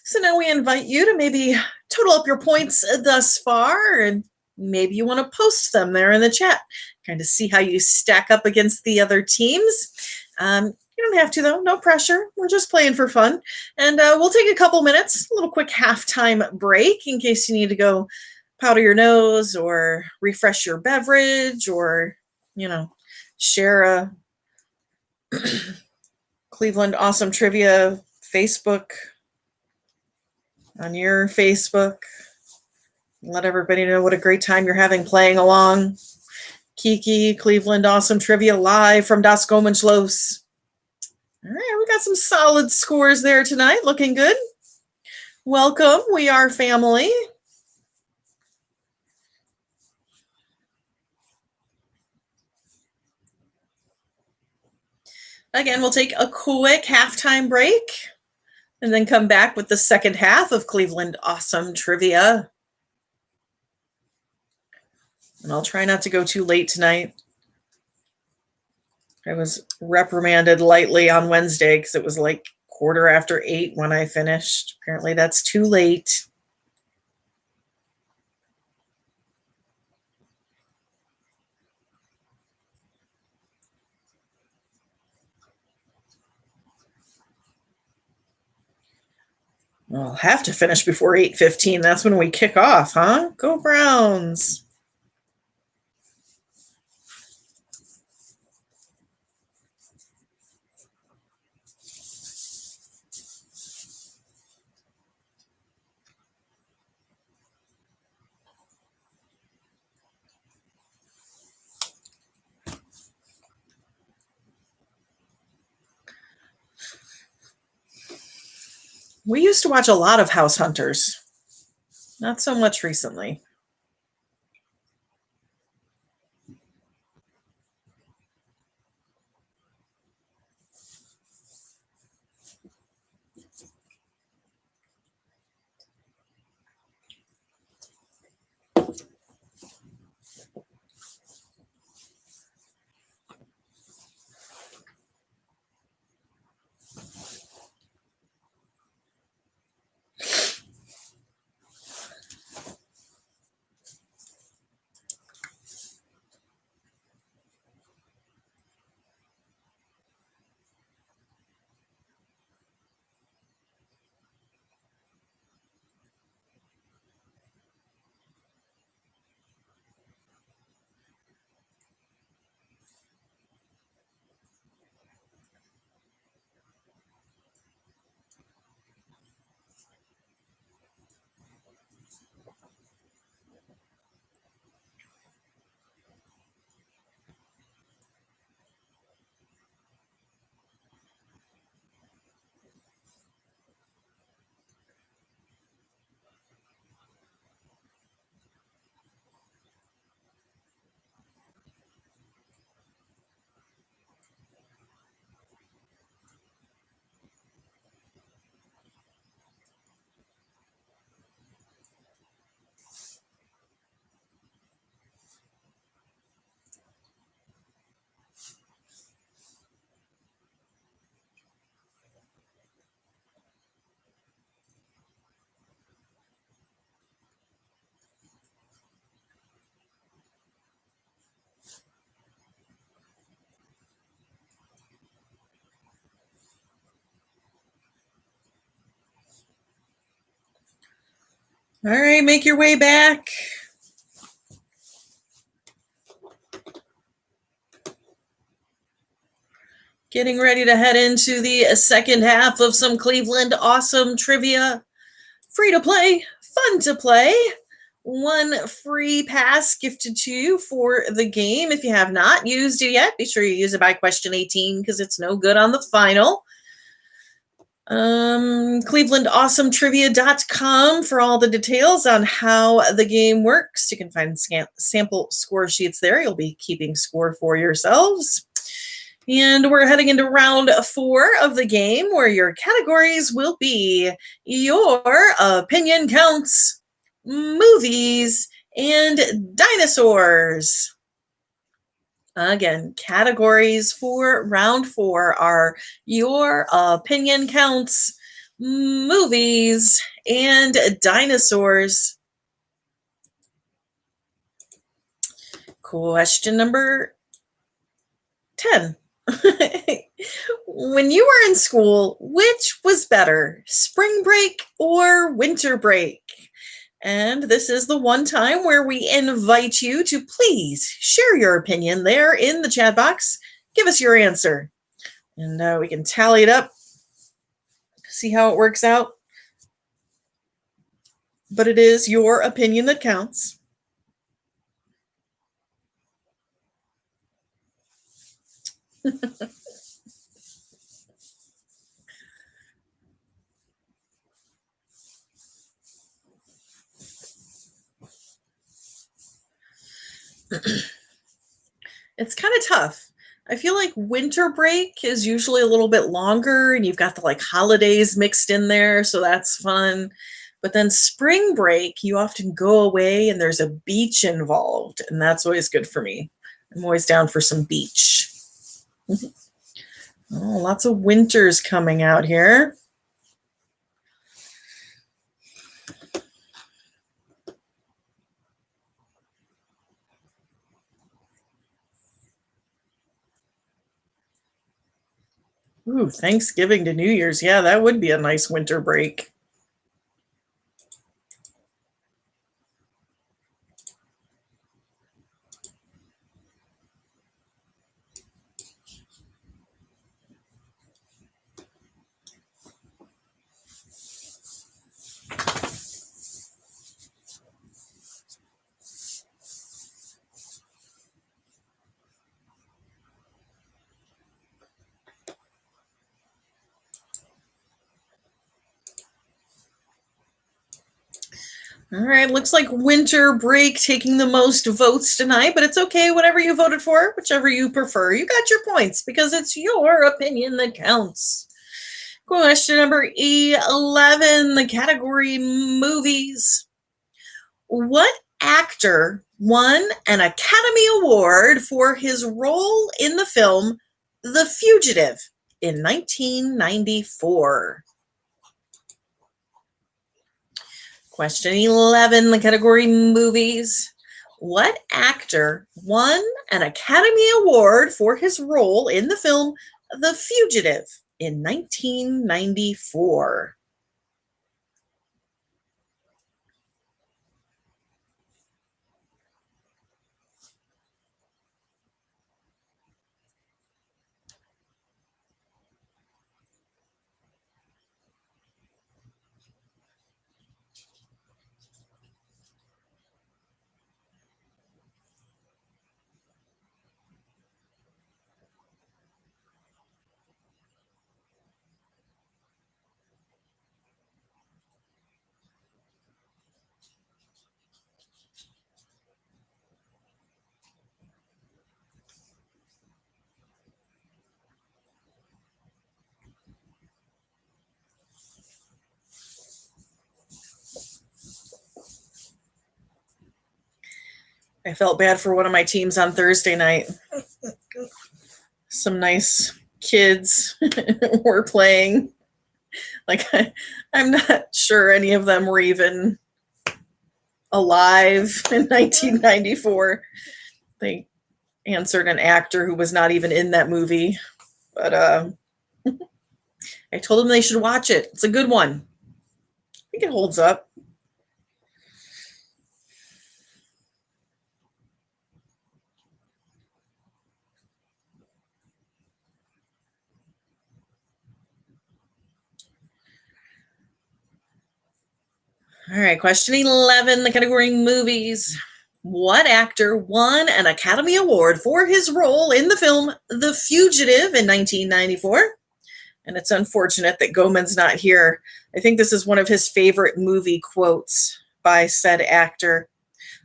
So now we invite you to maybe total up your points thus far, and maybe you want to post them there in the chat, kind of see how you stack up against the other teams. You don't have to, though. No pressure. We're just playing for fun. And we'll take a couple minutes, a little quick halftime break in case you need to go powder your nose or refresh your beverage or, share a Cleveland Awesome Trivia Facebook on your Facebook. Let everybody know what a great time you're having playing along. Kiki, Cleveland Awesome Trivia live from Das Gomenschloss. All right, we got some solid scores there tonight. Looking good. Welcome. We are family. Again, we'll take a quick halftime break and then come back with the second half of Cleveland Awesome Trivia. And I'll try not to go too late tonight. I was reprimanded lightly on Wednesday because it was like 8:15 when I finished. Apparently that's too late. I'll have to finish before 8:15. That's when we kick off, huh? Go Browns. We used to watch a lot of House Hunters. Not so much recently. All right, make your way back. Getting ready to head into the second half of some Cleveland Awesome Trivia. Free to play, fun to play. One free pass gifted to you for the game. If you have not used it yet, be sure you use it by question 18 because it's no good on the final. ClevelandAwesomeTrivia.com for all the details on how the game works. You can find sample score sheets there. You'll be keeping score for yourselves. And we're heading into round 4 of the game, where your categories will be your opinion counts, movies, and dinosaurs. Again, categories for round 4 are your opinion counts, movies, and dinosaurs. Question number 10. When you were in school, which was better, spring break or winter break? And this is the one time where we invite you to please share your opinion there in the chat box. Give us your answer. And we can tally it up, see how it works out. But it is your opinion that counts. It's kind of tough. I feel like winter break is usually a little bit longer and you've got the holidays mixed in there, so that's fun. But then spring break, you often go away and there's a beach involved, and that's always good for me. I'm always down for some beach. Oh, lots of winters coming out here. Ooh, Thanksgiving to New Year's. Yeah, that would be a nice winter break. All right, looks like winter break taking the most votes tonight, but it's okay, whatever you voted for, whichever you prefer. You got your points because it's your opinion that counts. Question number 11, the category movies. What actor won an Academy Award for his role in the film The Fugitive in 1994? Question 11, the category movies. What actor won an Academy Award for his role in the film The Fugitive in 1994? I felt bad for one of my teams on Thursday night. Some nice kids were playing. I'm not sure any of them were even alive in 1994. They answered an actor who was not even in that movie. But I told them they should watch it. It's a good one. I think it holds up. All right, question 11, the category movies. What actor won an Academy Award for his role in the film The Fugitive in 1994? And it's unfortunate that Goman's not here. I think this is one of his favorite movie quotes by said actor.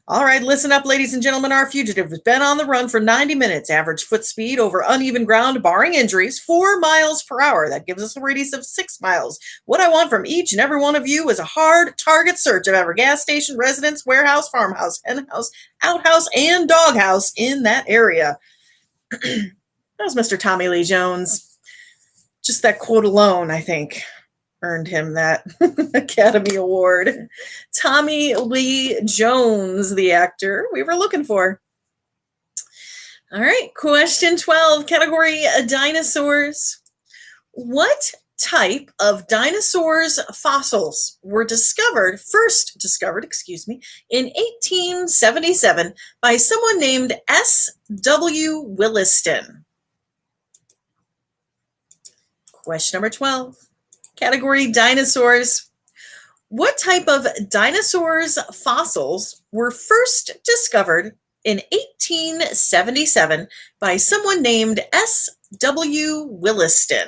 All right, listen up, ladies and gentlemen. Our fugitive has been on the run for 90 minutes, average foot speed over uneven ground, barring injuries, 4 miles per hour. That gives us a radius of 6 miles. What I want from each and every one of you is a hard target search of every gas station, residence, warehouse, farmhouse, henhouse, outhouse, and doghouse in that area. That was Mr. Tommy Lee Jones. Just that quote alone, I think, earned him that Academy Award. Tommy Lee Jones, the actor we were looking for. All right, question 12, category dinosaurs. What type of dinosaurs fossils were first discovered, in 1877 by someone named S.W. Williston? Question number 12. Category dinosaurs. What type of dinosaurs fossils were first discovered in 1877 by someone named S.W. Williston?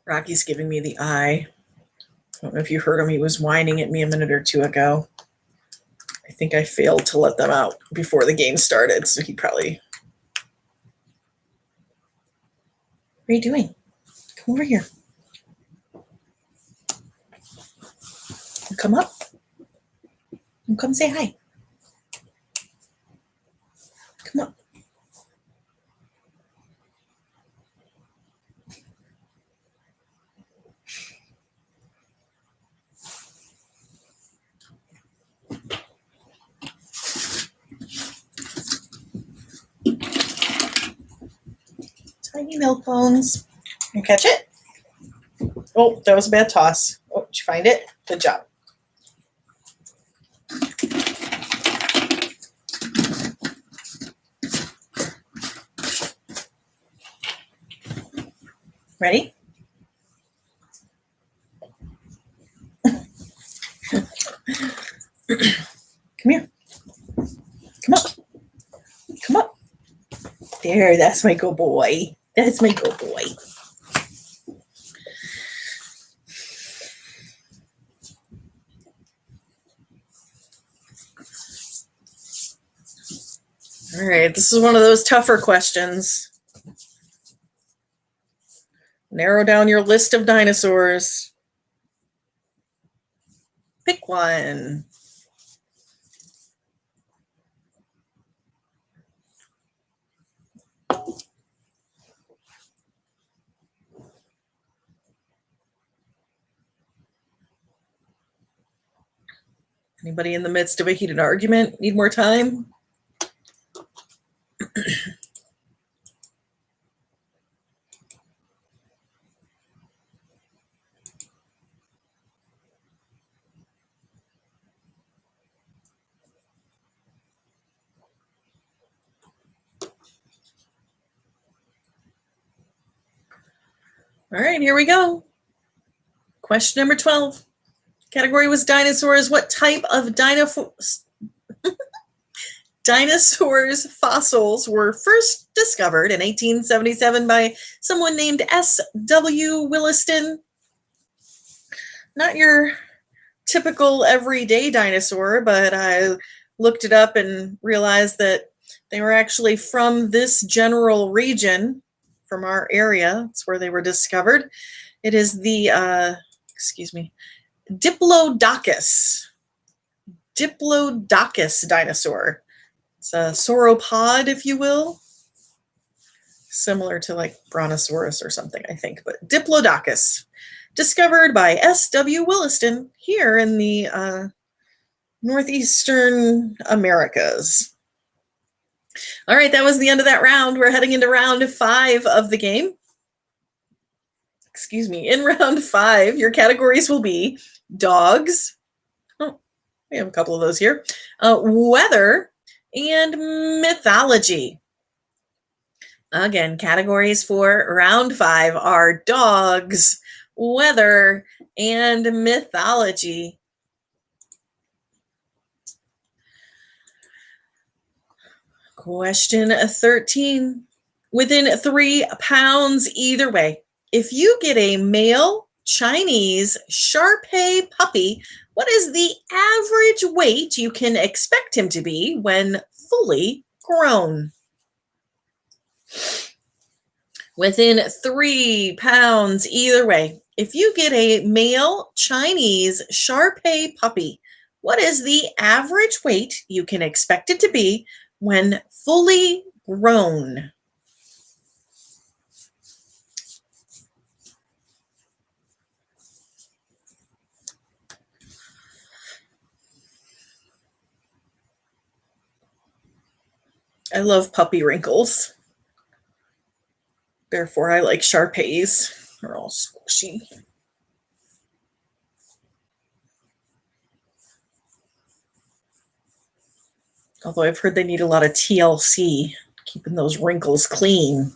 Rocky's giving me the eye. I don't know if you heard him. He was whining at me a minute or two ago. I think I failed to let them out before the game started, so he probably... What are you doing? Come over here. Come up. Come say hi. Come up. Tiny milk bones. You catch it? Oh, that was a bad toss. Oh, did you find it? Good job. Ready? Come here. Come up. Come up. There, that's my good boy. That's my good boy. All right, this is one of those tougher questions. Narrow down your list of dinosaurs. Pick one. Anybody in the midst of a heated argument? Need more time? All right, here we go. Question number 12. Category was dinosaurs. What type of dinosaurs fossils were first discovered in 1877 by someone named S.W. Williston? Not your typical everyday dinosaur, but I looked it up and realized that they were actually from this general region, from our area. That's where they were discovered. It is the, Diplodocus. Diplodocus dinosaur. It's a sauropod, if you will. Similar to like Brontosaurus or something, I think. But Diplodocus, discovered by S.W. Williston here in the northeastern Americas. All right, that was the end of that round. We're heading into round 5 of the game. In round 5, your categories will be dogs. Oh, We have a couple of those here. Weather and mythology. Again, categories for round 5 are dogs, weather, and mythology. Question 13. Within 3 pounds either way, if you get a male Chinese Shar-Pei puppy, what is the average weight you can expect him to be when fully grown? Within 3 pounds either way, if you get a male Chinese Shar-Pei puppy, what is the average weight you can expect it to be when fully grown? I love puppy wrinkles. Therefore, I like Shar-Peis. They're all squishy. Although I've heard they need a lot of TLC, keeping those wrinkles clean.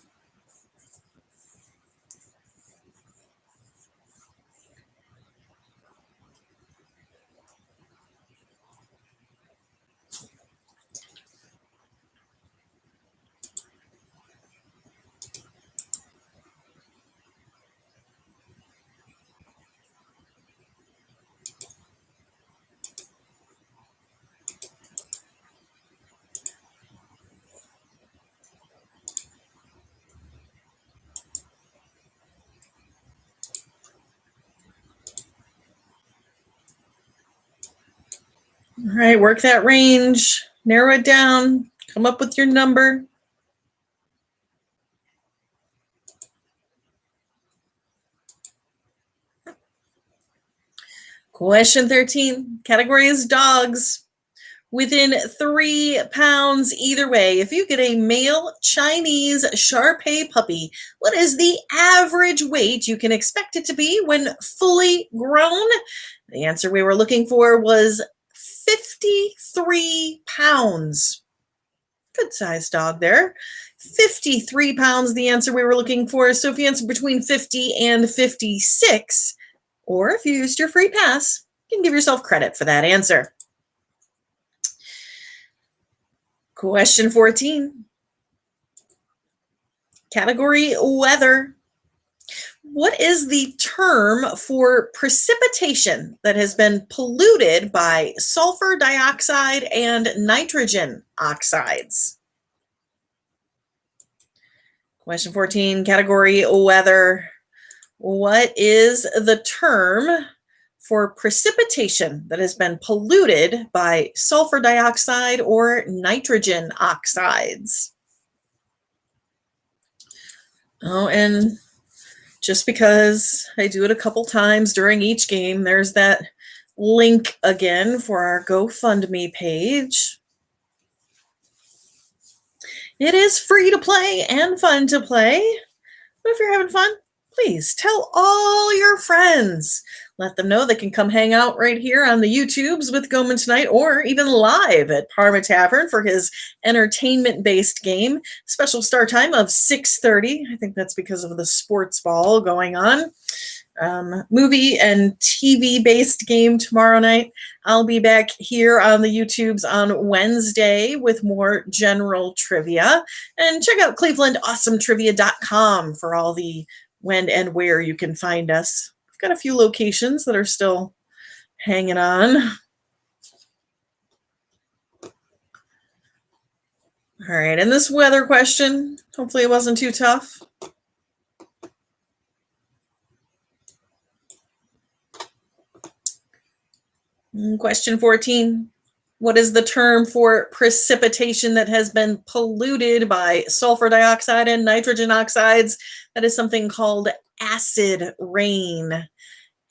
All right, work that range, narrow it down, come up with your number. Question 13, category is dogs. Within 3 pounds either way, if you get a male Chinese Shar-Pei puppy, what is the average weight you can expect it to be when fully grown? The answer we were looking for was 53 pounds. Good sized dog there. 53 pounds, the answer we were looking for. So if you answer between 50 and 56, or if you used your free pass, you can give yourself credit for that answer. Question 14. Category weather. What is the term for precipitation that has been polluted by sulfur dioxide and nitrogen oxides? Question 14, category weather. What is the term for precipitation that has been polluted by sulfur dioxide or nitrogen oxides? Oh, and just because I do it a couple times during each game, there's that link again for our GoFundMe page. It is free to play and fun to play. But if you're having fun, please tell all your friends. Let them know they can come hang out right here on the YouTubes with Goman tonight, or even live at Parma Tavern for his entertainment-based game. Special start time of 6:30. I think that's because of the sports ball going on. Movie and TV-based game tomorrow night. I'll be back here on the YouTubes on Wednesday with more general trivia. And check out ClevelandAwesomeTrivia.com for all the when and where you can find us. We've got a few locations that are still hanging on. All right, and this weather question, hopefully it wasn't too tough. Question 14. What is the term for precipitation that has been polluted by sulfur dioxide and nitrogen oxides? That is something called acid rain.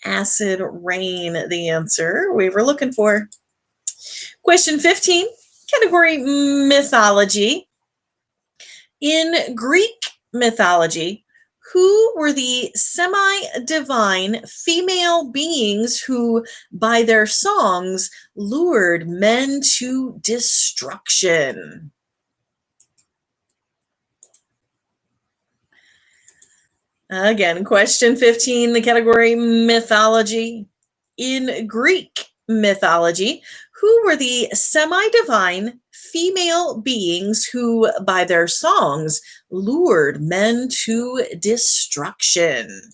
Acid rain, the answer we were looking for. Question 15, category mythology. In Greek mythology, Who were the semi-divine female beings who, by their songs, lured men to destruction? Again, question 15, the category mythology. In Greek mythology, who were the semi-divine female beings who, by their songs, lured men to destruction?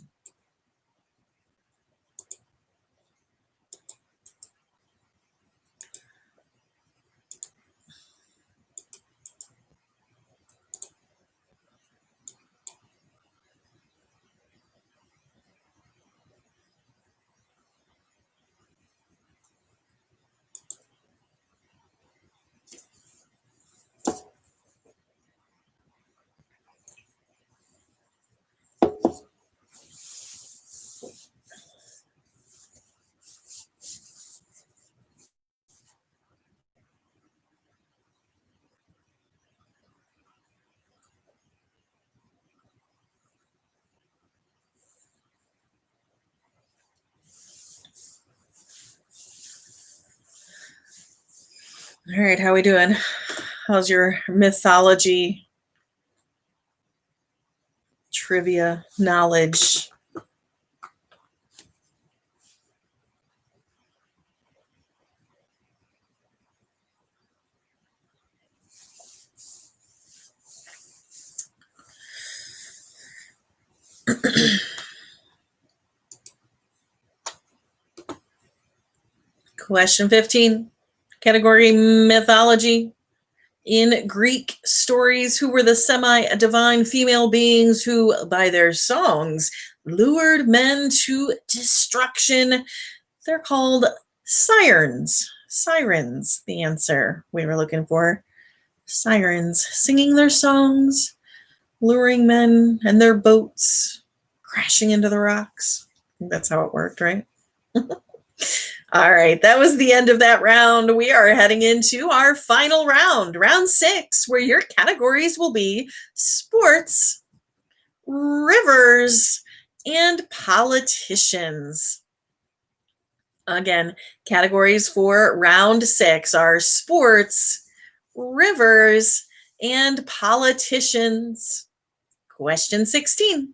All right, how we doing? How's your mythology trivia knowledge? Question 15, category mythology. In Greek stories, who were the semi-divine female beings who, by their songs, lured men to destruction? They're called sirens. Sirens, the answer we were looking for. Sirens singing their songs, luring men and their boats, crashing into the rocks. I think that's how it worked, right? All right, that was the end of that round. We are heading into our final round, round 6, where your categories will be sports, rivers, and politicians. Again, categories for round 6 are sports, rivers, and politicians. Question 16.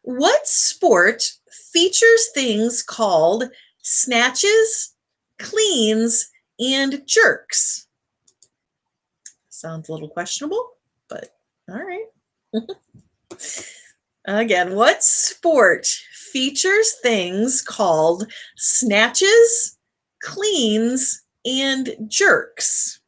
What sport features things called snatches, cleans, and jerks? Sounds a little questionable, but all right. Again, what sport features things called snatches, cleans, and jerks?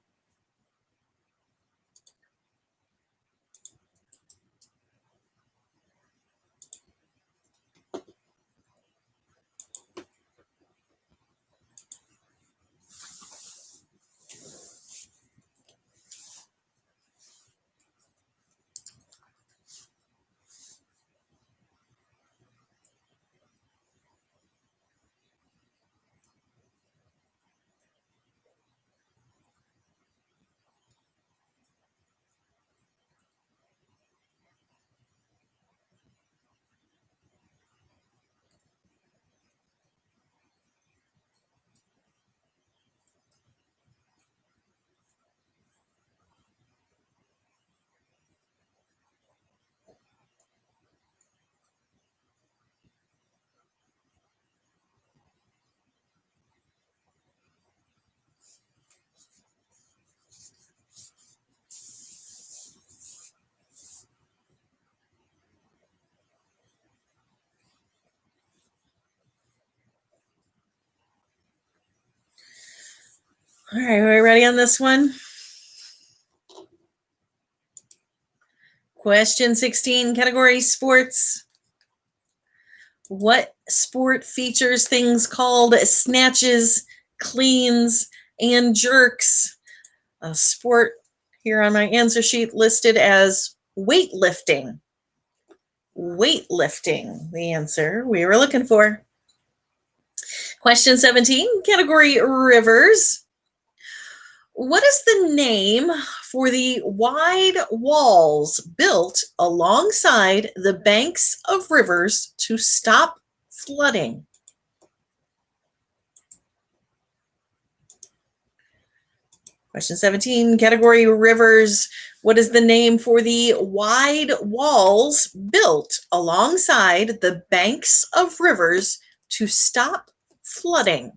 All right, are we ready on this one? Question 16, category sports. What sport features things called snatches, cleans, and jerks? A sport here on my answer sheet listed as weightlifting. Weightlifting, the answer we were looking for. Question 17, category rivers. What is the name for the wide walls built alongside the banks of rivers to stop flooding? Question 17, category rivers. What is the name for the wide walls built alongside the banks of rivers to stop flooding?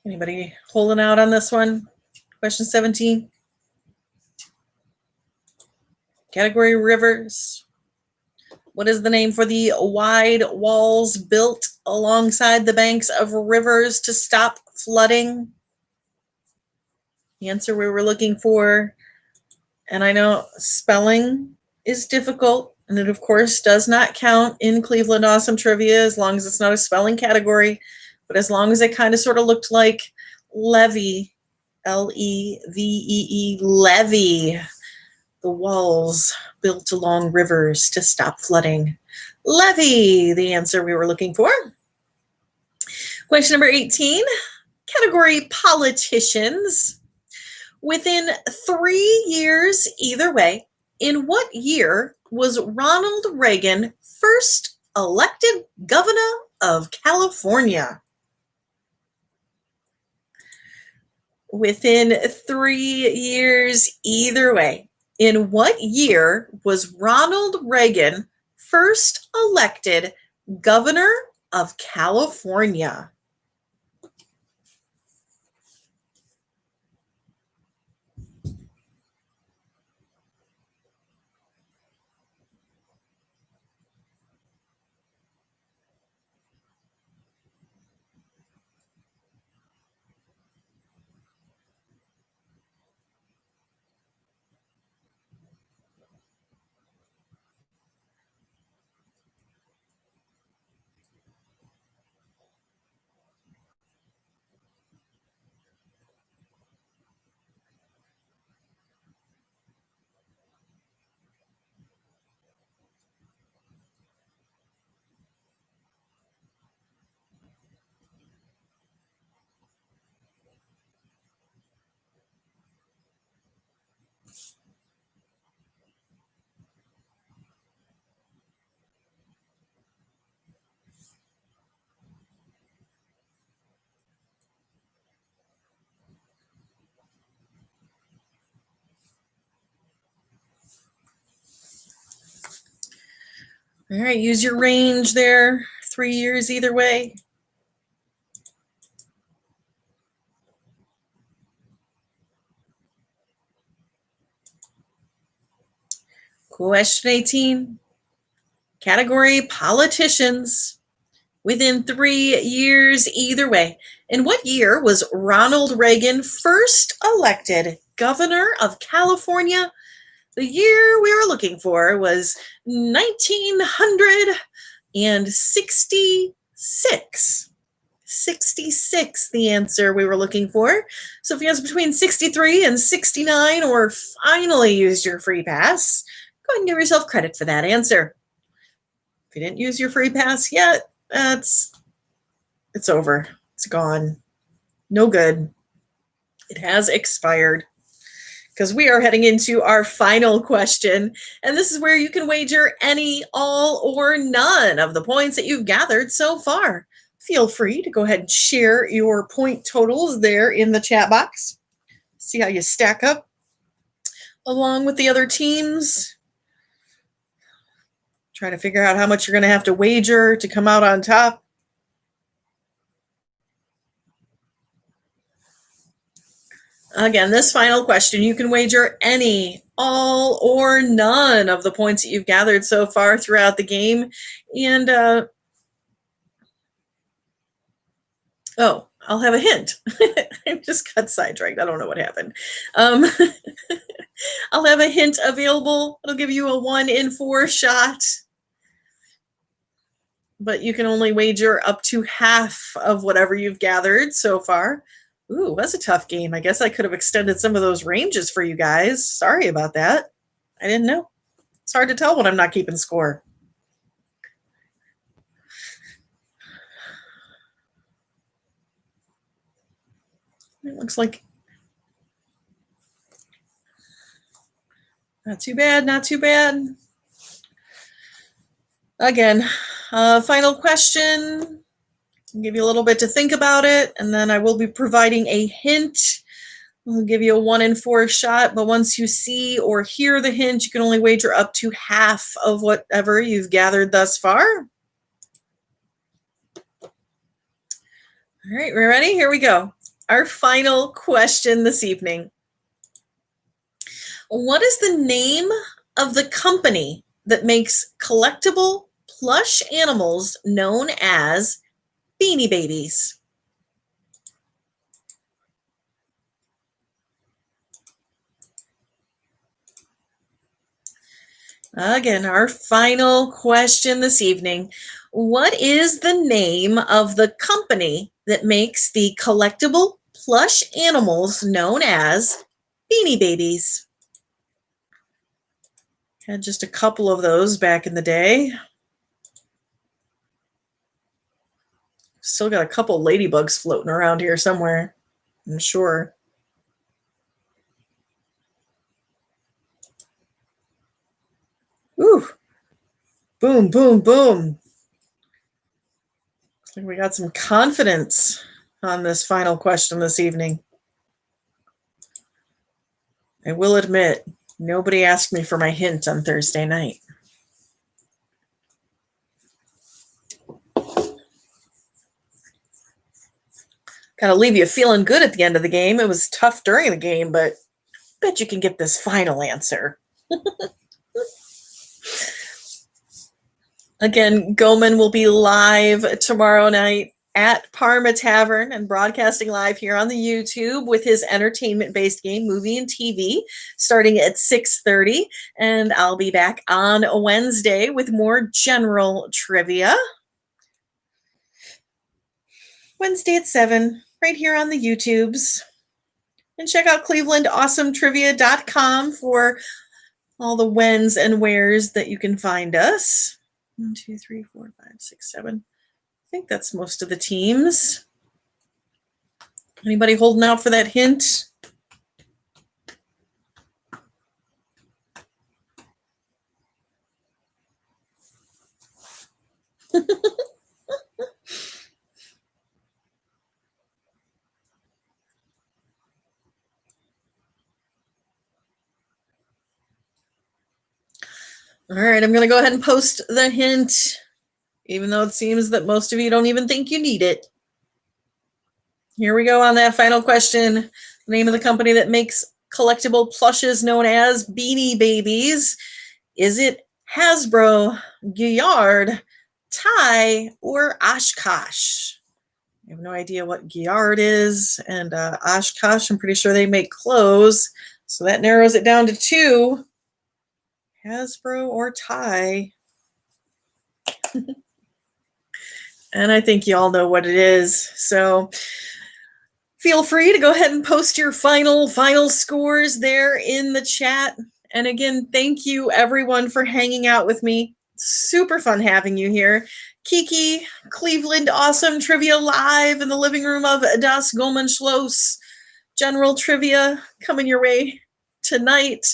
Anybody holding out on this one? Question 17. Category rivers. What is the name for the wide walls built alongside the banks of rivers to stop flooding? The answer we were looking for, and I know spelling is difficult, and it of course does not count in Cleveland Awesome Trivia as long as it's not a spelling category, but as long as it kind of sort of looked like levee, Levee, levee, the walls built along rivers to stop flooding. Levee, the answer we were looking for. Question number 18, category politicians. Within 3 years either way, in what year was Ronald Reagan first elected governor of California? Within 3 years either way, in what year was Ronald Reagan first elected governor of California? All right, use your range there. 3 years either way. Question 18, category politicians. Within 3 years either way, in what year was Ronald Reagan first elected governor of California? The year we were looking for was 1966. 66, the answer we were looking for. So if you answer between 63 and 69 or finally used your free pass, go ahead and give yourself credit for that answer. If you didn't use your free pass yet, it's over. It's gone. No good. It has expired because we are heading into our final question. And this is where you can wager any, all, or none of the points that you've gathered so far. Feel free to go ahead and share your point totals there in the chat box. See how you stack up along with the other teams. Trying to figure out how much you're going to have to wager to come out on top. Again, this final question, you can wager any, all, or none of the points that you've gathered so far throughout the game. And, I'll have a hint. I just got sidetracked. I don't know what happened. I'll have a hint available. It'll give you a 1 in 4 shot. But you can only wager up to half of whatever you've gathered so far. Ooh, that's a tough game. I guess I could have extended some of those ranges for you guys. Sorry about that. I didn't know. It's hard to tell when I'm not keeping score. It looks like not too bad, not too bad. Again, final question. I'll give you a little bit to think about it, and then I will be providing a hint. I'll give you a 1 in 4 shot, but once you see or hear the hint, you can only wager up to half of whatever you've gathered thus far. All right, we're ready? Here we go. Our final question this evening. What is the name of the company that makes collectible plush animals known as Beanie Babies? Again, our final question this evening. What is the name of the company that makes the collectible plush animals known as Beanie Babies? Had just a couple of those back in the day. Still got a couple ladybugs floating around here somewhere, I'm sure. Ooh. Boom, boom, boom. Looks like we got some confidence on this final question this evening. I will admit, nobody asked me for my hint on Thursday night. Got to leave you feeling good at the end of the game. It was tough during the game, but I bet you can get this final answer. Again, Goman will be live tomorrow night at Parma Tavern and broadcasting live here on the YouTube with his entertainment-based game, Movie and TV, starting at 6:30. And I'll be back on Wednesday with more general trivia. Wednesday at 7, right here on the YouTubes. And check out ClevelandAwesomeTrivia.com for all the whens and wheres that you can find us. 1, 2, 3, 4, 5, 6, 7. I think that's most of the teams. Anybody holding out for that hint? All right, I'm going to go ahead and post the hint, even though it seems that most of you don't even think you need it. Here we go on that final question. The name of the company that makes collectible plushes known as Beanie Babies. Is it Hasbro, Gillard, Ty, or Oshkosh? I have no idea what Gillard is, and Oshkosh, I'm pretty sure they make clothes, so that narrows it down to 2. Hasbro or Ty. And I think you all know what it is. So feel free to go ahead and post your final scores there in the chat. And again, thank you everyone for hanging out with me. Super fun having you here. Kiki, Cleveland Awesome Trivia live in the living room of Das Goldman Schloss. general trivia coming your way tonight.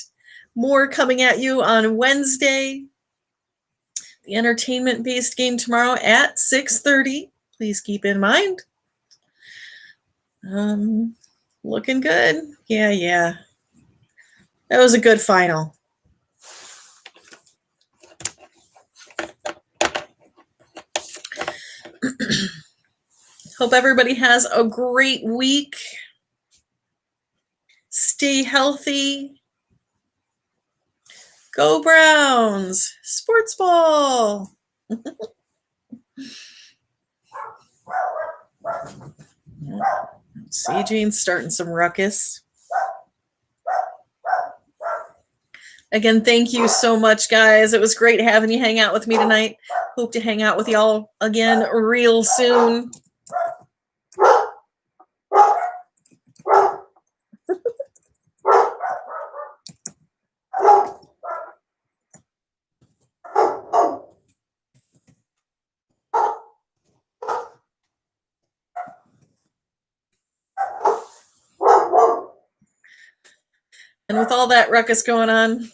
More coming at you on Wednesday. The entertainment-based game tomorrow at 6:30. Please keep in mind. Looking good. Yeah. That was a good final. Hope everybody has a great week. Stay healthy. Go Browns. Sports ball. See, Jane's starting some ruckus. Again, thank you so much, guys. It was great having you hang out with me tonight. Hope to hang out with y'all again real soon. And with all that ruckus going on,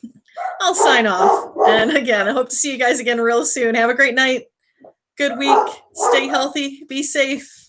I'll sign off. And again, I hope to see you guys again real soon. Have a great night. Good week. Stay healthy. Be safe.